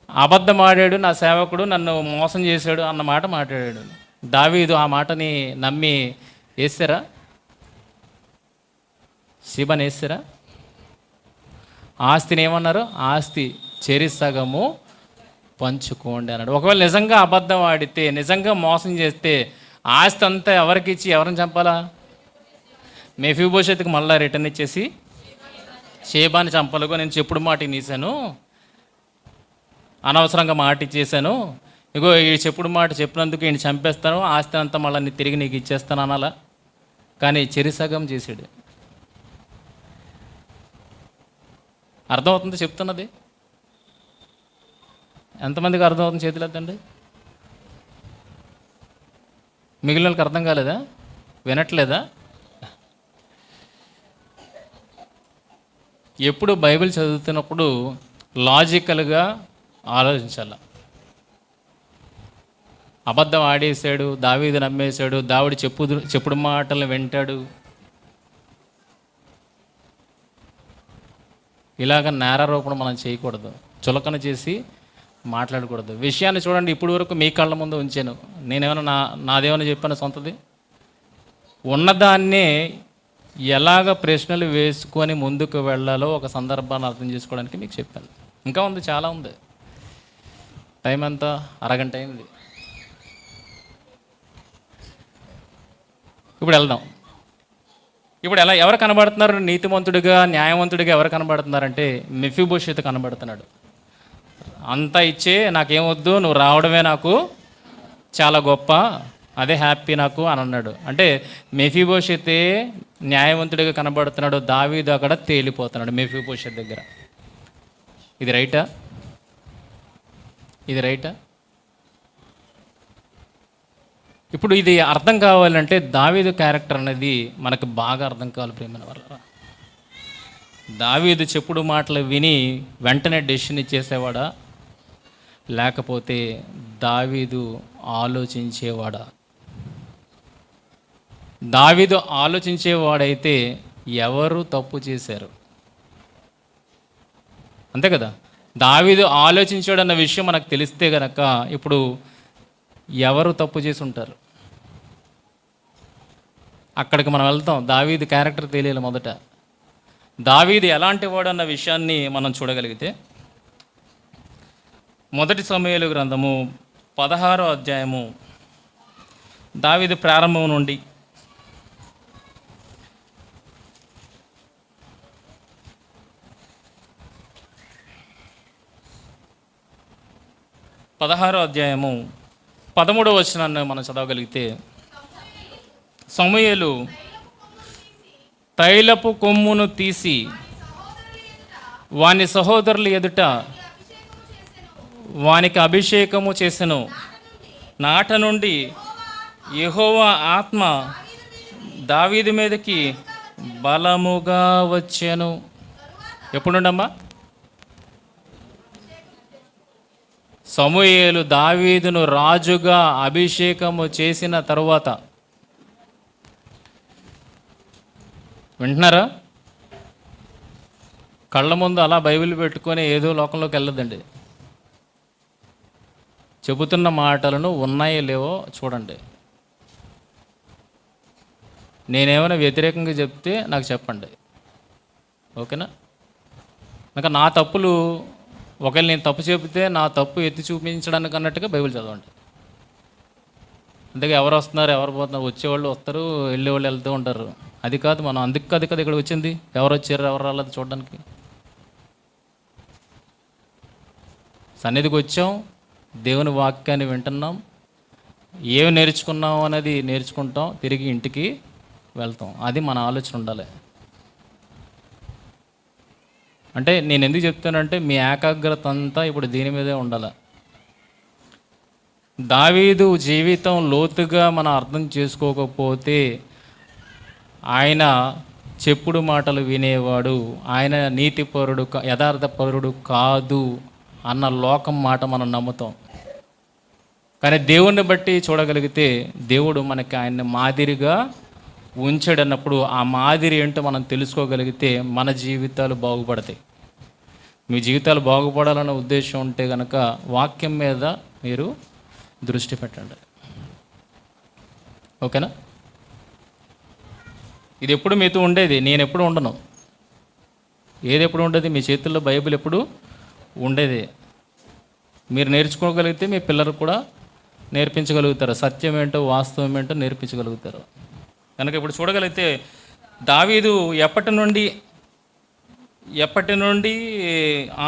అబద్ధం ఆడాడు, నా సేవకుడు నన్ను మోసం చేశాడు అన్న మాట మాట్లాడాడు. దావీదు ఆ మాటని నమ్మి వేస్తారా? షీబాని వేస్తారా? ఆస్తిని ఏమన్నారు? ఆస్తి చెరిసగము పంచుకోండి అన్నాడు. ఒకవేళ నిజంగా అబద్ధం ఆడితే, నిజంగా మోసం చేస్తే ఆస్తి అంతా ఎవరికి ఇచ్చి ఎవరిని చంపాలా? మెఫీబోషెతుకి మళ్ళీ రిటర్న్ ఇచ్చేసి షేబాని చంపాలిగో, నేను చెప్పుడు మాట నీసాను, అనవసరంగా మాట ఇచ్చేసాను, ఇగో ఈ చెప్పుడు మాట చెప్పినందుకు ఈయన చంపేస్తాను, ఆస్తి అంతా మళ్ళీ తిరిగి నీకు ఇచ్చేస్తాను అనాలా? కానీ చెరిసగం చేసాడు. అర్థమవుతుంది చెప్తున్నది? ఎంతమందికి అర్థమవుతుంది? చేతులు ఎత్తండి. మిగిలిన వాళ్ళకి అర్థం కాలేదా? వినట్లేదా? ఎప్పుడు బైబిల్ చదువుతున్నప్పుడు లాజికల్గా ఆలోచించాల. అబద్ధం ఆడేశాడు, దావీదు నమ్మేశాడు, దావీదు చెప్పుడు మాటలను వింటాడు, ఇలాగ నేరారోపణ మనం చేయకూడదు, చులకన చేసి మాట్లాడకూడదు. విషయాన్ని చూడండి, ఇప్పుడు వరకు మీ కళ్ళ ముందు ఉంచాను. నేనేమైనా నాదేమైనా చెప్పాను సొంతది? ఉన్నదాన్నే ఎలాగ ప్రశ్నలు వేసుకొని ముందుకు వెళ్ళాలో ఒక సందర్భాన్ని అర్థం చేసుకోవడానికి మీకు చెప్పాను. ఇంకా ఉంది, చాలా ఉంది. టైం ఎంత? అరగంట అయింది. ఇప్పుడు వెళ్దాం. ఇప్పుడు ఎవరు కనబడుతున్నారు నీతిమంతుడిగా, న్యాయవంతుడిగా? ఎవరు కనబడుతున్నారంటే మెఫీబోషెతు కనబడుతున్నాడు. అంతా ఇచ్చే నాకేమొద్దు, నువ్వు రావడమే నాకు చాలా గొప్ప, అదే హ్యాపీ నాకు అని అన్నాడు. అంటే మెఫీబోషెతే న్యాయవంతుడిగా కనబడుతున్నాడు, దావీదు అక్కడ తేలిపోతున్నాడు మెఫీబోషెతు దగ్గర. ఇది రైటా? ఇప్పుడు ఇది అర్థం కావాలంటే దావీదు క్యారెక్టర్ అనేది మనకు బాగా అర్థం కావాలి ప్రేమైన వల్ల. దావీదు చెప్పుడు మాటలు విని వెంటనే డెసిషన్ ఇచ్చేసేవాడా, లేకపోతే దావీదు ఆలోచించేవాడా? దావీదు ఆలోచించేవాడైతే ఎవరు తప్పు చేశారు? అంతే కదా. దావీదు ఆలోచించాడన్న విషయం మనకు తెలిస్తే గనక ఇప్పుడు ఎవరు తప్పు చేసి ఉంటారు? అక్కడికి మనం వెళ్తాం. దావీదు క్యారెక్టర్ తెలియాలి మొదట. దావీదు ఎలాంటి వాడు అన్న విషయాన్ని మనం చూడగలిగితే, మొదటి సమూయేలు గ్రంథము 16వ అధ్యాయము దావీదు ప్రారంభం నుండి 16వ అధ్యాయము 13వ వచనాన్ని మనం చదవగలిగితే, సమూయేలు తైలపు కొమ్మును తీసి వాని సహోదరుల ఎదుట వానికి అభిషేకము చేసెను. నాట నుండి యెహోవా ఆత్మ దావీదు మీదకి బలముగా వచ్చెను. ఎప్పుడుండమ్మా? సమూయేలు దావీదును రాజుగా అభిషేకము చేసిన తరువాత. వింటున్నారా? కళ్ళ ముందు అలా బైబిల్ పెట్టుకొని ఏదో లోకంలోకి వెళ్ళదండి. చెబుతున్న మాటలను ఉన్నాయో లేవో చూడండి. నేనేమైనా వ్యతిరేకంగా చెప్తే నాకు చెప్పండి, ఓకేనా? ఇంకా నా తప్పులు, ఒకవేళ నేను తప్పు చెబితే నా తప్పు ఎత్తి చూపించడానికి అన్నట్టుగా బైబిల్ చదవండి. అందుకే ఎవరు వస్తున్నారు, ఎవరు పోతున్నారు, వచ్చేవాళ్ళు వస్తారు, వెళ్ళేవాళ్ళు వెళ్తూ ఉంటారు. అది కాదు మనం, అందుకు కదా ఇక్కడ వచ్చింది. ఎవరు వచ్చారు, ఎవరు రాలేదు చూడడానికి. సన్నిధికి వచ్చాం, దేవుని వాక్యాన్ని వింటున్నాం, ఏమి నేర్చుకున్నాం అనేది నేర్చుకుంటాం, తిరిగి ఇంటికి వెళ్తాం. అది మన ఆలోచన ఉండాలి. అంటే నేను ఎందుకు చెప్తానంటే మీ ఏకాగ్రత అంతా ఇప్పుడు దీని మీదే ఉండాలి. దావీదు జీవితం లోతుగా మనం అర్థం చేసుకోకపోతే ఆయన చెప్పుడు మాటలు వినేవాడు, ఆయన నీతిపరుడు యథార్థపరుడు కాదు అన్న లోకం మాట మనం నమ్ముతాం. కానీ దేవుణ్ణి బట్టి చూడగలిగితే దేవుడు మనకి ఆయన్ని మాదిరిగా ఉంచాడన్నప్పుడు ఆ మాదిరి ఏంటో మనం తెలుసుకోగలిగితే మన జీవితాలు బాగుపడతాయి. మీ జీవితాలు బాగుపడాలన్న ఉద్దేశం ఉంటే కనుక వాక్యం మీద మీరు దృష్టి పెట్టండి. ఓకేనా? ఇది ఎప్పుడు మీతో ఉండేది, నేను ఎప్పుడు ఉండను. ఏది ఎప్పుడు ఉండేది? మీ చేతుల్లో బైబిల్ ఎప్పుడు ఉండేది. మీరు నేర్చుకోగలిగితే మీ పిల్లలకు కూడా నేర్పించగలుగుతారు. సత్యం ఏంటో వాస్తవం ఏంటో నేర్పించగలుగుతారు. కనుక ఇప్పుడు చూడగలిగితే దావీదు ఎప్పటి నుండి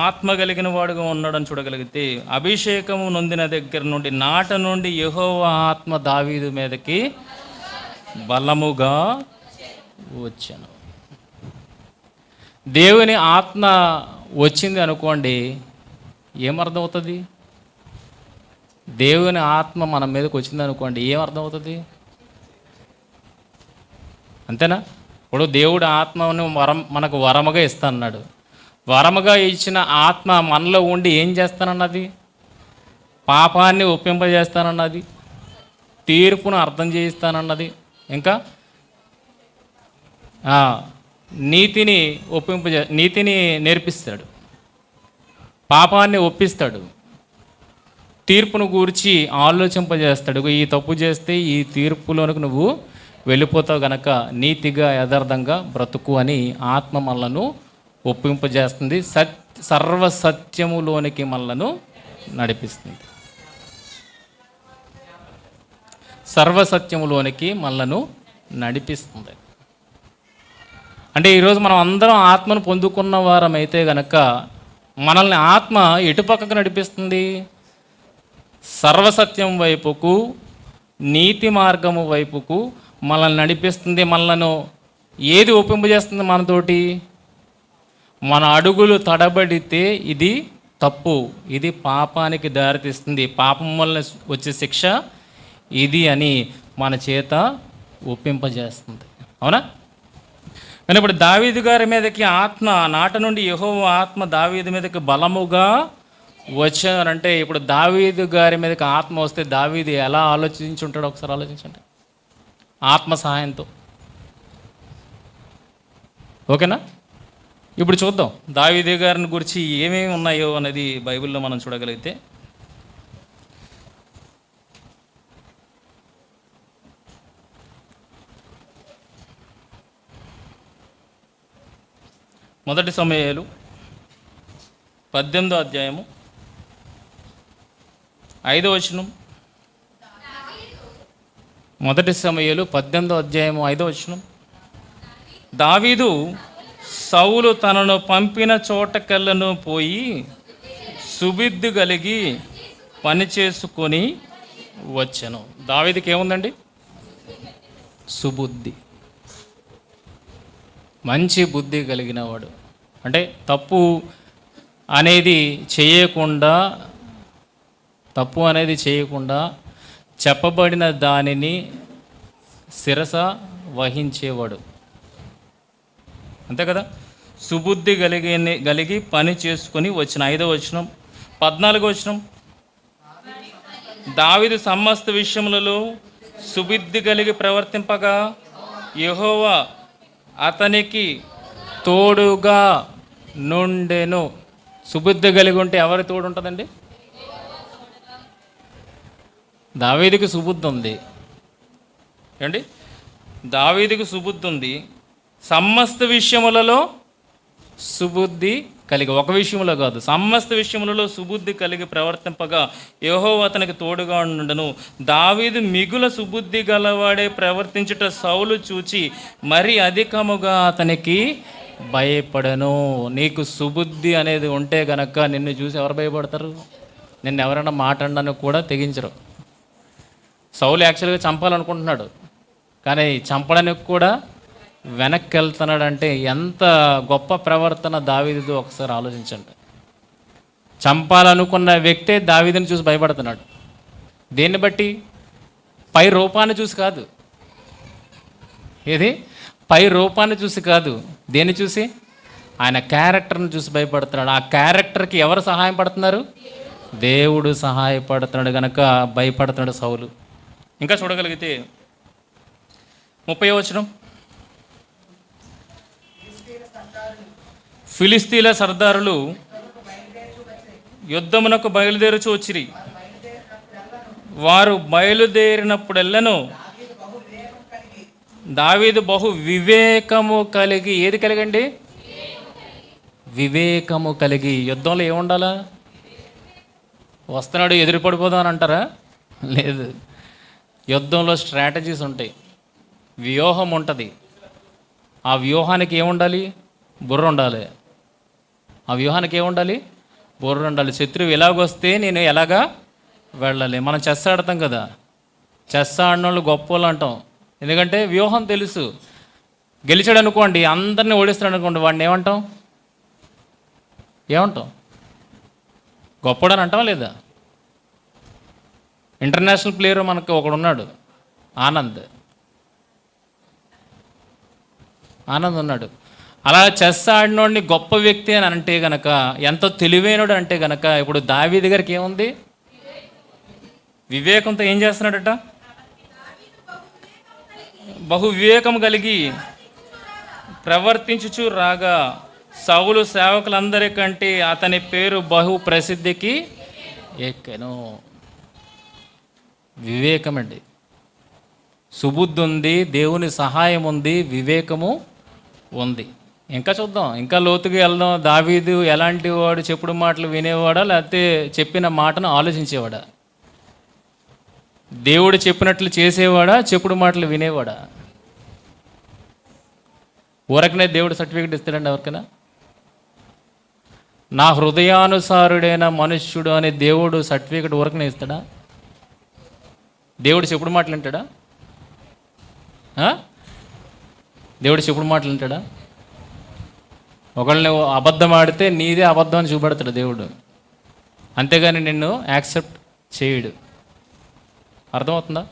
ఆత్మ కలిగిన వాడుగా ఉన్నాడని చూడగలిగితే అభిషేకము నొందిన దగ్గర నుండి నాట నుండి యెహోవా ఆత్మ దావీదు మీదకి బలముగా వచ్చాను. దేవుని ఆత్మ వచ్చింది అనుకోండి, ఏమర్థమవుతుంది? దేవుని ఆత్మ మన మీదకి వచ్చింది అనుకోండి, ఏమర్థమవుతుంది? అంతేనా? ఇప్పుడు దేవుడు ఆత్మను మనకు వరముగా ఇస్తానన్నాడు. వరముగా ఇచ్చిన ఆత్మ మనలో ఉండి ఏం చేస్తానన్నది? పాపాన్ని ఒప్పింపజేస్తానన్నది, తీర్పును అర్థం చేయిస్తానన్నది, ఇంకా నీతిని నేర్పిస్తాడు, పాపాన్ని ఒప్పిస్తాడు, తీర్పును గూర్చి ఆలోచింపజేస్తాడు. ఈ తప్పు చేస్తే ఈ తీర్పులోనికి నువ్వు వెళ్ళిపోతావు గనక నీతిగా యథార్థంగా బ్రతుకు అని ఆత్మ మనలను ఒప్పింపజేస్తుంది. సర్వసత్యములోనికి మనలను నడిపిస్తుంది. సర్వసత్యములోనికి మనలను నడిపిస్తుంది. అంటే ఈరోజు మనం అందరం ఆత్మను పొందుకున్న వారమైతే గనక మనల్ని ఆత్మ ఎటుపక్కకు నడిపిస్తుంది? సర్వసత్యం వైపుకు, నీతి మార్గము వైపుకు మనల్ని నడిపిస్తుంది. మనలను ఏది ఒప్పింపజేస్తుంది? మనతోటి మన అడుగులు తడబడితే ఇది తప్పు, ఇది పాపానికి దారితీస్తుంది, పాపం వల్ల వచ్చే శిక్ష ఇది అని మన చేత ఒప్పింపజేస్తుంది. అవునా? కానీ ఇప్పుడు దావీదు గారి మీదకి ఆత్మ, నాట నుండి యెహోవా ఆత్మ దావీదు మీదకి బలముగా వచ్చారంటే ఇప్పుడు దావీదు గారి మీదకి ఆత్మ వస్తే దావీదు ఎలా ఆలోచించి ఉంటాడో ఒకసారి ఆలోచించండి. ఆత్మ సహాయంతో. ఓకేనా? ఇప్పుడు చూద్దాం దావీదు గారిని గురించి ఏమేమి ఉన్నాయో అనేది బైబిల్లో మనం చూడగలిగితే మొదటి సమూయేలు 18వ అధ్యాయము 5వ వచనం. మొదటి సమూయేలు 18వ అధ్యాయము 5వ వచనం. దావీదు సౌలు తనను పంపిన చోటకెళ్ళను పోయి సుబుద్ధి కలిగి పని చేసుకొని వచ్చాను. దావీదుకి ఏముందండి? సుబుద్ధి, మంచి బుద్ధి కలిగిన వాడు. అంటే తప్పు అనేది చేయకుండా చెప్పబడిన దానిని శిరస వహించేవాడు. అంతే కదా? సుబుద్ధి కలిగి పని చేసుకొని వచ్చిన. 5వ వచనం. 14వ వచనం. దావీదు సమస్త విషయములలో సుబుద్ధి కలిగి ప్రవర్తింపగా యెహోవా అతనికి తోడుగా నుండెను. సుబుద్ధి కలిగి ఉంటే ఎవరి తోడు ఉంటుందండి? దావీదుకి సుబుద్ధి ఉంది. ఏమండి? దావీదుకి సుబుద్ధి ఉంది. సమస్త విషయములలో సుబుద్ధి కలిగి, ఒక విషయంలో కాదు, సమస్త విషయములలో సుబుద్ధి కలిగి ప్రవర్తింపగా యెహోవా అతనికి తోడుగా ఉండను. దావీదు మిగుల సుబుద్ధి గలవాడే ప్రవర్తించుట సౌలు చూచి మరి అధికముగా అతనికి భయపడను. నీకు సుబుద్ధి అనేది ఉంటే గనక నిన్ను చూసి ఎవరు భయపడతారు? నిన్ను ఎవరైనా మాట్లాడడానికి కూడా తెగించరు. సౌలు యాక్చువల్గా చంపాలనుకుంటున్నాడు, కానీ చంపడానికి కూడా వెనక్కి వెళ్తున్నాడు. అంటే ఎంత గొప్ప ప్రవర్తన దావీదుది ఒకసారి ఆలోచించండి. చంపాలనుకున్న వ్యక్తే దావీదుని చూసి భయపడుతున్నాడు. దేన్ని బట్టి? పై రూపాన్ని చూసి కాదు. ఏది? పై రూపాన్ని చూసి కాదు. దేన్ని చూసి? ఆయన క్యారెక్టర్ని చూసి భయపడుతున్నాడు. ఆ క్యారెక్టర్కి ఎవరు సహాయం పడుతున్నారు? దేవుడు సహాయపడుతున్నాడు కనుక భయపడుతున్నాడు సౌలు. ఇంకా చూడగలిగితే 30వ వచనం, ఫిలిస్తీన్ల సర్దారులు యుద్ధమునకు బయలుదేరుచు వచ్చిరి. వారు బయలుదేరినప్పుడెల్లను దావీదు బహు వివేకము కలిగి, ఏది కలిగండి? వివేకము కలిగి. యుద్ధంలో ఏముండాలా? వస్తున్నాడు ఎదురు పడిపోదాం అని అంటారా? లేదు. యుద్ధంలో స్ట్రాటజీస్ ఉంటాయి, వ్యూహం ఉంటుంది. ఆ వ్యూహానికి ఏముండాలి? బుర్ర ఉండాలి. ఆ వ్యూహానికి ఏముండాలి? బుర్ర ఉండాలి. శత్రువు ఎలాగొస్తే నేను ఎలాగా వెళ్ళాలి. మనం చెస్ ఆడతాం కదా, చెస్ ఆడిన వాళ్ళు గొప్ప వాళ్ళు అంటాం. ఎందుకంటే వ్యూహం తెలుసు. గెలిచాడు అనుకోండి, అందరినీ ఓడిస్తాడు అనుకోండి, వాడిని ఏమంటాం? గొప్పడని అంటాం లేదా? ఇంటర్నేషనల్ ప్లేయర్ మనకు ఒకడు ఉన్నాడు, ఆనంద్ ఉన్నాడు. అలా చెస్ ఆడినోడిని గొప్ప వ్యక్తి అని అంటే గనక, ఎంతో తెలివైనడు అంటే గనక, ఇప్పుడు దావీదు గారికి ఏముంది? వివేకంతో ఏం చేస్తున్నాడట? బహు వివేకం కలిగి ప్రవర్తించుచు రాగా సౌలు సేవకులందరికంటే అతని పేరు బహు ప్రసిద్ధికి ఎక్కెను. వివేకం అండి. సుబుద్ధి ఉంది, దేవుని సహాయం ఉంది, వివేకము ఉంది. ఇంకా చూద్దాం, ఇంకా లోతుగా వెళ్దాం. దావీదు ఎలాంటి వాడు? చెప్పుడు మాటలు వినేవాడా, లేకపోతే చెప్పిన మాటను ఆలోచించేవాడా? దేవుడు చెప్పినట్లు చేసేవాడా, చెప్పుడు మాటలు వినేవాడా? ఊరకనే దేవుడు సర్టిఫికెట్ ఇస్తాడండి ఎవరికైనా? నా హృదయానుసారుడైన మనుష్యుడు అనే దేవుడు సర్టిఫికెట్ ఊరకనే ఇస్తాడా? దేవుడు చెప్పుడు మాటలు వింటాడా? దేవుడు చెప్పుడు మాటలు వింటాడా? ఒకళ్ళని అబద్ధం ఆడితే నీదే అబద్ధం అని చూపెడతాడు దేవుడు, అంతేగాని నిన్ను యాక్సెప్ట్ చేయడు. అర్థమవుతుందా?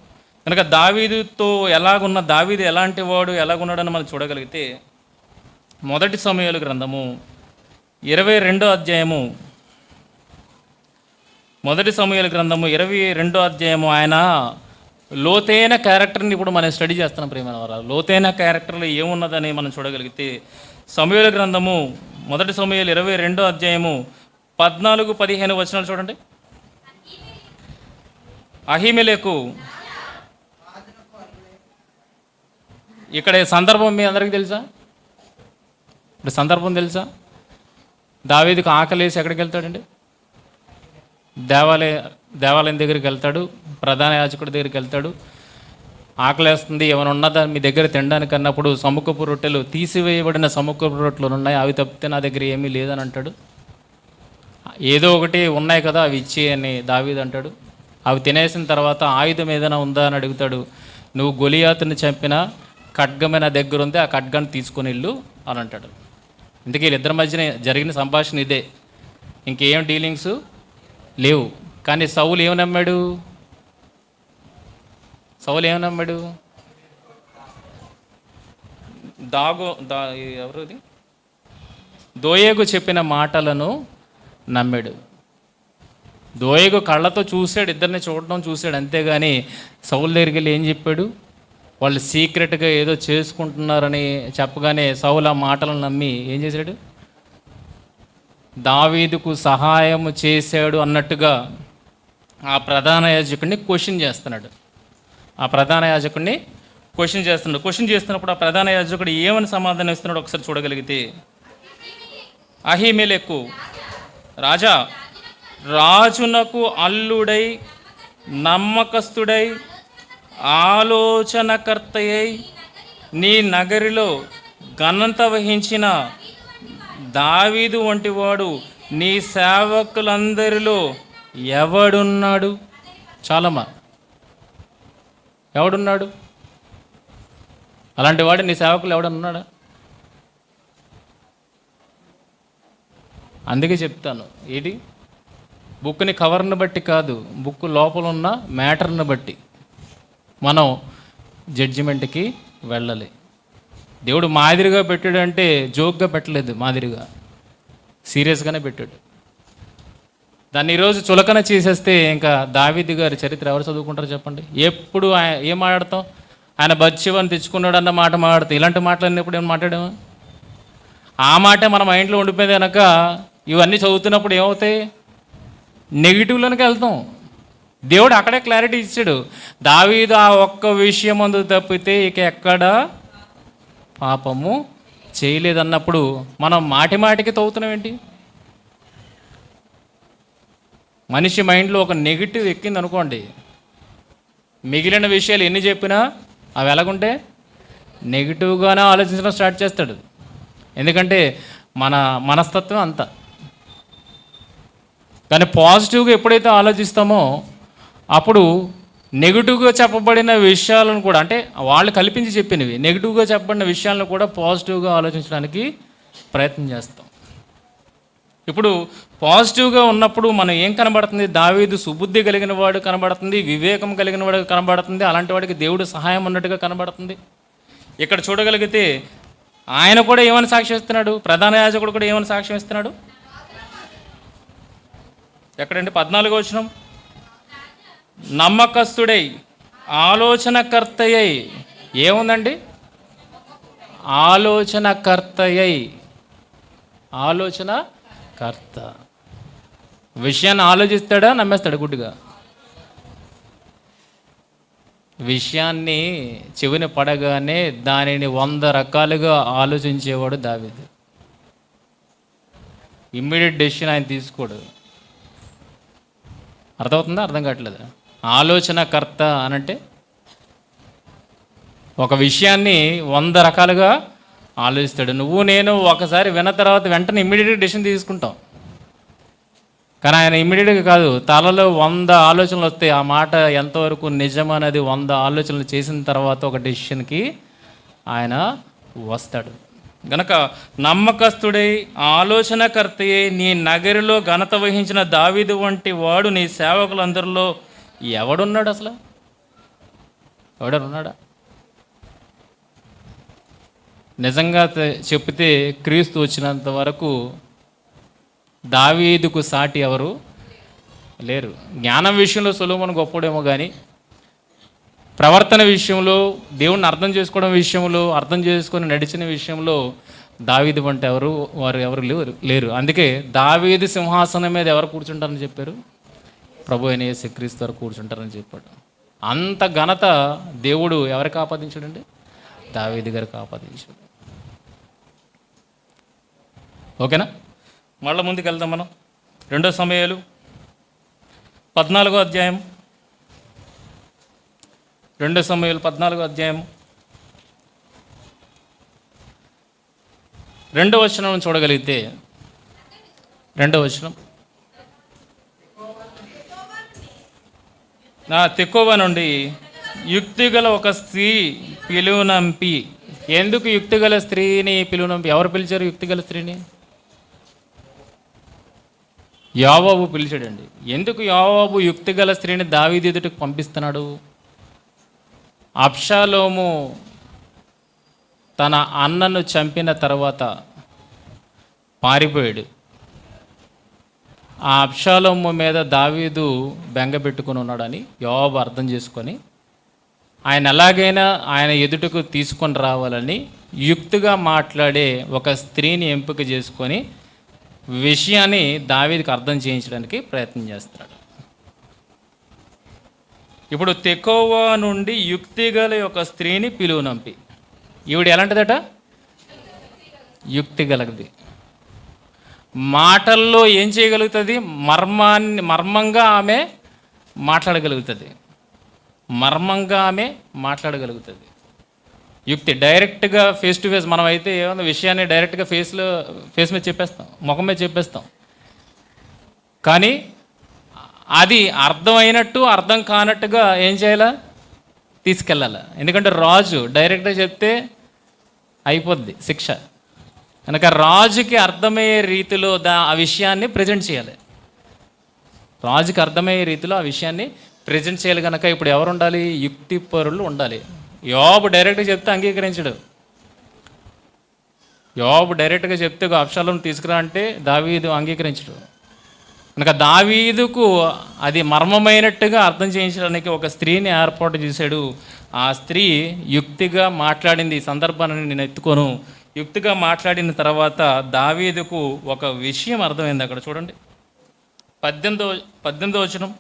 కనుక దావీదుతో ఎలాగున్న, దావీదు ఎలాంటి వాడు, ఎలాగున్నాడని మనం చూడగలిగితే 1 సమూయేలు గ్రంథము 22వ అధ్యాయము, 1 సమూయేలు గ్రంథము 22వ అధ్యాయము. ఆయన లోతైన క్యారెక్టర్ని ఇప్పుడు మనం స్టడీ చేస్తున్నాం ప్రియమైన వారు. లోతైన క్యారెక్టర్లో ఏమున్నదని మనం చూడగలిగితే సమూయేలు గ్రంథము 1 సమూయేలు 22వ అధ్యాయము 14-15 వచనాలు చూడండి. అహీమెలెకు, ఇక్కడ సందర్భం మీ అందరికీ తెలుసా? ఇప్పుడు సందర్భం తెలుసా? దావీదుకు ఆకలేసి ఎక్కడికి వెళ్తాడండి? దేవాలయం దగ్గరికి వెళ్తాడు, ప్రధాన యాజకుడి దగ్గరికి వెళ్తాడు. ఆకలేస్తుంది, ఏమైనా ఉన్నదా మీ దగ్గర తినడానికి అన్నప్పుడు సముఖపు రొట్టెలు, తీసివేయబడిన సముఖపు రొట్టెలు ఉన్నాయి, అవి తప్పితే నా దగ్గర ఏమీ లేదని అంటాడు. ఏదో ఒకటి ఉన్నాయి కదా అవి ఇచ్చి అని దావీదు అంటాడు. అవి తినేసిన తర్వాత ఆయుధం ఏదైనా ఉందా అని అడుగుతాడు. నువ్వు గొలియాతుని చంపిన ఖడ్గమైన దగ్గర ఉంది, ఆ ఖడ్గాన్ని తీసుకొని వెళ్ళు అని అంటాడు. ఇందుకే వీళ్ళిద్దరి మధ్యన జరిగిన సంభాషణ ఇదే, ఇంకేం డీలింగ్స్ లేవు. కానీ సౌలు ఏమి నమ్మాడు? ఎవరుది? దోయేగు చెప్పిన మాటలను నమ్మాడు. దోయేగు కళ్ళతో చూశాడు, ఇద్దరిని చూడడం చూశాడు, అంతేగాని సౌలు దగ్గరికి వెళ్ళి ఏం చెప్పాడు? వాళ్ళు సీక్రెట్గా ఏదో చేసుకుంటున్నారని చెప్పగానే సౌలు ఆ మాటలను నమ్మి ఏం చేశాడు? దావీదుకు సహాయం చేశాడు అన్నట్టుగా ఆ ప్రధాన యాజకుడిని క్వశ్చన్ చేస్తున్నాడు. క్వశ్చన్ చేస్తున్నప్పుడు ఆ ప్రధాన యాజకుడు ఏమని సమాధానం ఇస్తున్నాడు ఒకసారి చూడగలిగితే, అహీమెలెకు రాజా, రాజునకు అల్లుడై, నమ్మకస్తుడై, ఆలోచనకర్తయై, నీ నగరిలో ఘనత వహించిన దావీదు వంటి వాడు నీ సేవకులందరిలో ఎవడున్నాడు? చాలమ్మా, ఎవడున్నాడు? అలాంటి వాడు నీ సేవకులు ఎవడన్నాడా? అందుకే చెప్తాను, ఏంటి బుక్ని కవర్ని బట్టి కాదు, బుక్ లోపల ఉన్న మ్యాటర్ని బట్టి మనం జడ్జిమెంట్కి వెళ్ళాలి. దేవుడు మాదిరిగా పెట్టాడు అంటే జోక్గా పెట్టలేదు, మాదిరిగా సీరియస్గానే పెట్టాడు. దాన్ని ఈరోజు చులకన చేసేస్తే ఇంకా దావీదు గారి చరిత్ర ఎవరు చదువుకుంటారో చెప్పండి. ఎప్పుడు ఏం మాట్లాడతాం? ఆయన బత్షెబను తెచ్చుకున్నాడు అన్న మాట మాట్లాడతాం. ఇలాంటి మాట్లాడినప్పుడు ఏమైనా మాట్లాడామా? ఆ మాటే మన మైండ్లో ఉండిపోయింది కనుక ఇవన్నీ చదువుతున్నప్పుడు ఏమవుతాయి? నెగిటివ్లోనికి వెళ్తాం. దేవుడు అక్కడే క్లారిటీ ఇచ్చాడు. దావీదు ఆ ఒక్క విషయం అందు తప్పితే ఇక ఎక్కడ పాపము చేయలేదన్నప్పుడు మనం మాటి మాటికి తవ్వుతున్నాం ఏంటి? మనిషి మైండ్లో ఒక నెగిటివ్ ఎక్కింది అనుకోండి, మిగిలిన విషయాలు ఎన్ని చెప్పినా అవి ఎలాగుంటే నెగిటివ్గానే ఆలోచించడం స్టార్ట్ చేస్తాడు. ఎందుకంటే మన మనస్తత్వం అంతా. కానీ పాజిటివ్గా ఎప్పుడైతే ఆలోచిస్తామో అప్పుడు నెగిటివ్గా చెప్పబడిన విషయాలను కూడా, అంటే వాళ్ళు కల్పించి చెప్పినవి నెగిటివ్గా చెప్పబడిన విషయాలను కూడా పాజిటివ్గా ఆలోచించడానికి ప్రయత్నం చేస్తాం. ఇప్పుడు పాజిటివ్గా ఉన్నప్పుడు మనం ఏం కనబడుతుంది? దావీదు సుబుద్ధి కలిగిన వాడు కనబడుతుంది, వివేకం కలిగిన వాడు కనబడుతుంది, అలాంటి వాడికి దేవుడు సహాయం ఉన్నట్టుగా కనబడుతుంది. ఇక్కడ చూడగలిగితే ఆయన కూడా ఏమని సాక్ష్యం ఇస్తున్నాడు? ప్రధాన యాజకుడు కూడా ఏమని సాక్ష్యం ఇస్తున్నాడు? ఎక్కడండి? 14వ వచనం. నమ్మకస్తుడై ఆలోచనకర్తయ్యై, ఏముందండి? ఆలోచనకర్తయ్యై, ఆలోచనకర్త. విషయాన్ని ఆలోచిస్తాడా, నమ్మేస్తాడా గుడ్డుగా? విషయాన్ని చెవిన పడగానే దానిని 100 రకాలుగా ఆలోచించేవాడు దావీదు. ఇమ్మీడియట్ డెసిషన్ ఆయన తీసుకోడు. అర్థమవుతుందా? అర్థం కావట్లేదు. ఆలోచనకర్త అనంటే ఒక విషయాన్ని 100 రకాలుగా ఆలోచిస్తాడు. నువ్వు నేను ఒకసారి విన్న తర్వాత వెంటనే ఇమ్మీడియట్గా డెసిషన్ తీసుకుంటాం. కానీ ఆయన ఇమ్మీడియట్గా కాదు, తలలో 100 ఆలోచనలు వస్తాయి. ఆ మాట ఎంతవరకు నిజమనేది 100 ఆలోచనలు చేసిన తర్వాత ఒక డెసిషన్కి ఆయన వస్తాడు. గనక నమ్మకస్తుడై ఆలోచనకర్తయే నీ నగరిలో ఘనత వహించిన దావీదు వంటి వాడు నీ సేవకులందరిలో ఎవడున్నాడు? అసలు ఎవడన్నాడా? నిజంగా చెప్తే క్రీస్తు వచ్చినంత వరకు దావీదుకు సాటి ఎవరు లేరు. జ్ఞానం విషయంలో సొలొమోను గొప్పడేమో కానీ ప్రవర్తన విషయంలో, దేవుణ్ణి అర్థం చేసుకోవడం విషయంలో, అర్థం చేసుకొని నడిచిన విషయంలో దావీదు వంటి ఎవరు లేరు. అందుకే దావీదు సింహాసనం మీద ఎవరు కూర్చుంటారని చెప్పారు? ప్రభు అయిన యేసుక్రీస్తు వారు కూర్చుంటారని చెప్పాడు. అంత ఘనత దేవుడు ఎవరికి ఆపాదించాడండి? దావీదు గారికి ఆపాదించాడు. ఓకేనా? మళ్ళీ ముందుకు వెళ్దాం మనం. 2 సమూయేలు 14వ అధ్యాయం. 2 సమూయేలు 14వ అధ్యాయం 2వ వచనం చూడగలిగితే, 2వ వచనం, నా తెకోవ నుండి యుక్తిగల ఒక స్త్రీ పిలువనంపి. ఎందుకు యుక్తిగల స్త్రీని పిలువనంపి? ఎవరు పిలిచారు యుక్తిగల స్త్రీని? యోవాబు పిలిచాడండి. ఎందుకు యోవాబు యుక్తిగల స్త్రీని దావీదు ఎదుటకు పంపిస్తున్నాడు? అబ్షాలోము తన అన్నను చంపిన తర్వాత పారిపోయాడు. ఆ అబ్షాలోము మీద దావీదు బెంగ పెట్టుకుని ఉన్నాడని యోవాబు అర్థం చేసుకొని ఆయన ఎలాగైనా ఆయన ఎదుటకు తీసుకొని రావాలని యుక్తిగా మాట్లాడే ఒక స్త్రీని ఎంపిక చేసుకొని విషయాన్ని దావీదుకు అర్థం చేయించడానికి ప్రయత్నం చేస్తున్నాడు. ఇప్పుడు తెకోవా నుండి యుక్తిగల ఒక స్త్రీని పిలువనంపి. ఈవిడ ఎలాంటిదట? యుక్తి గలది. మాటల్లో ఏం చేయగలుగుతుంది? మర్మంగా ఆమె మాట్లాడగలుగుతుంది. మాట్లాడగలుగుతుంది. యుక్తి డైరెక్ట్గా ఫేస్ టు ఫేస్. మనం అయితే ఏమన్నా విషయాన్ని డైరెక్ట్గా ఫేస్ మీద చెప్పేస్తాం, ముఖం మీద చెప్పేస్తాం. కానీ అది అర్థమైనట్టు అర్థం కానట్టుగా ఏం చేయాలా, తీసుకెళ్ళాలి. ఎందుకంటే రాజు డైరెక్ట్గా చెప్తే అయిపోద్ది శిక్ష. కనుక రాజుకి అర్థమయ్యే రీతిలో ఆ విషయాన్ని ప్రజెంట్ చేయాలి. రాజుకి అర్థమయ్యే రీతిలో ఆ విషయాన్ని ప్రజెంట్ చేయాలి. కనుక ఇప్పుడు ఎవరు ఉండాలి? యుక్తిపరులు ఉండాలి. యోబు డైరెక్ట్గా చెప్తే అంగీకరించడు. యోబు డైరెక్ట్గా చెప్తే అబ్షాలోము తీసుకురా అంటే దావీదు అంగీకరించడు. కనుక దావీదుకు అది మర్మమైనట్టుగా అర్థం చేయించడానికి ఒక స్త్రీని ఏర్పాటు చేశాడు. ఆ స్త్రీ యుక్తిగా మాట్లాడింది. ఈ సందర్భాన్ని నేను ఎత్తుకోను. యుక్తిగా మాట్లాడిన తర్వాత దావీదుకు ఒక విషయం అర్థమైంది. అక్కడ చూడండి, 18వ వచనం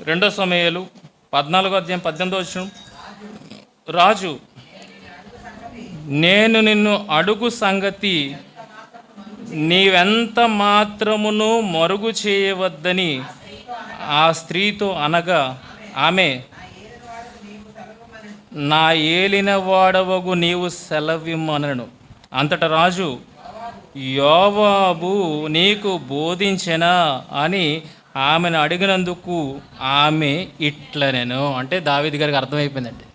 2 సమూయేలు 14వ అధ్యాయం 18వ వచనం. రాజు, నేను నిన్ను అడుగు సంగతి నీవెంత మాత్రమును మరుగు చేయవద్దని ఆ స్త్రీతో అనగా, ఆమె, నా ఏలిన వాడవగు నీవు సెలవిమ్మనను. అంతటా రాజు, యోవాబు నీకు బోధించెనా అని ఆమెను అడిగినందుకు ఆమె ఇట్లనెను. అంటే దావీదు గారికి అర్థమైపోయిందండి.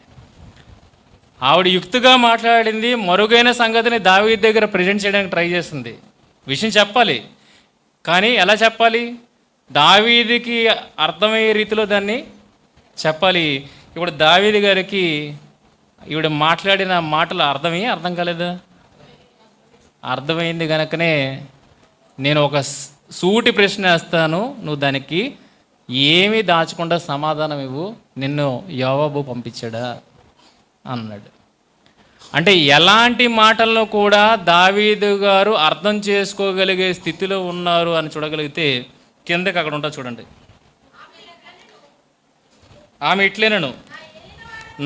ఆవిడ యుక్తిగా మాట్లాడింది, మరుగైన సంగతిని దావీదు దగ్గర ప్రజెంట్ చేయడానికి ట్రై చేస్తుంది. విషయం చెప్పాలి, కానీ ఎలా చెప్పాలి? దావీదుకి అర్థమయ్యే రీతిలో దాన్ని చెప్పాలి. ఇప్పుడు దావీదు గారికి ఈవిడ మాట్లాడిన మాటలు అర్థం కాలేదా? అర్థమైంది. కనుకనే నేను ఒక సూటి ప్రశ్న వేస్తాను, నువ్వు దానికి ఏమీ దాచకుండా సమాధానం ఇవ్వు. నిన్ను యోవాబు పంపించాడా అన్నాడు. అంటే ఎలాంటి మాటలను కూడా దావీదు గారు అర్థం చేసుకోగలిగే స్థితిలో ఉన్నారు అని చూడగలిగితే కిందకి అక్కడ ఉంటా చూడండి. ఆమె ఇట్లేనను,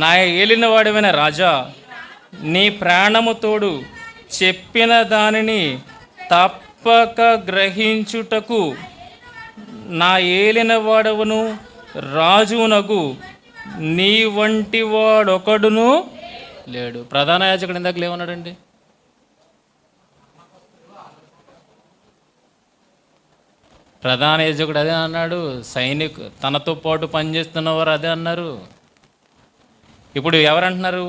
నా ఏలినవాడమైన రాజా, నీ ప్రాణము తోడు చెప్పిన దానిని తప్పక గ్రహించుటకు నా ఏలినవాడవును రాజునగు నీ వంటి వాడొకడును లేడు. ప్రధాన యాజకుడు ఇందాక ఏమన్నాడండి? ప్రధాన యాజకుడు అదే అన్నాడు, తనతో పాటు పనిచేస్తున్నవారు అదే అన్నారు. ఇప్పుడు ఎవరంటున్నారు?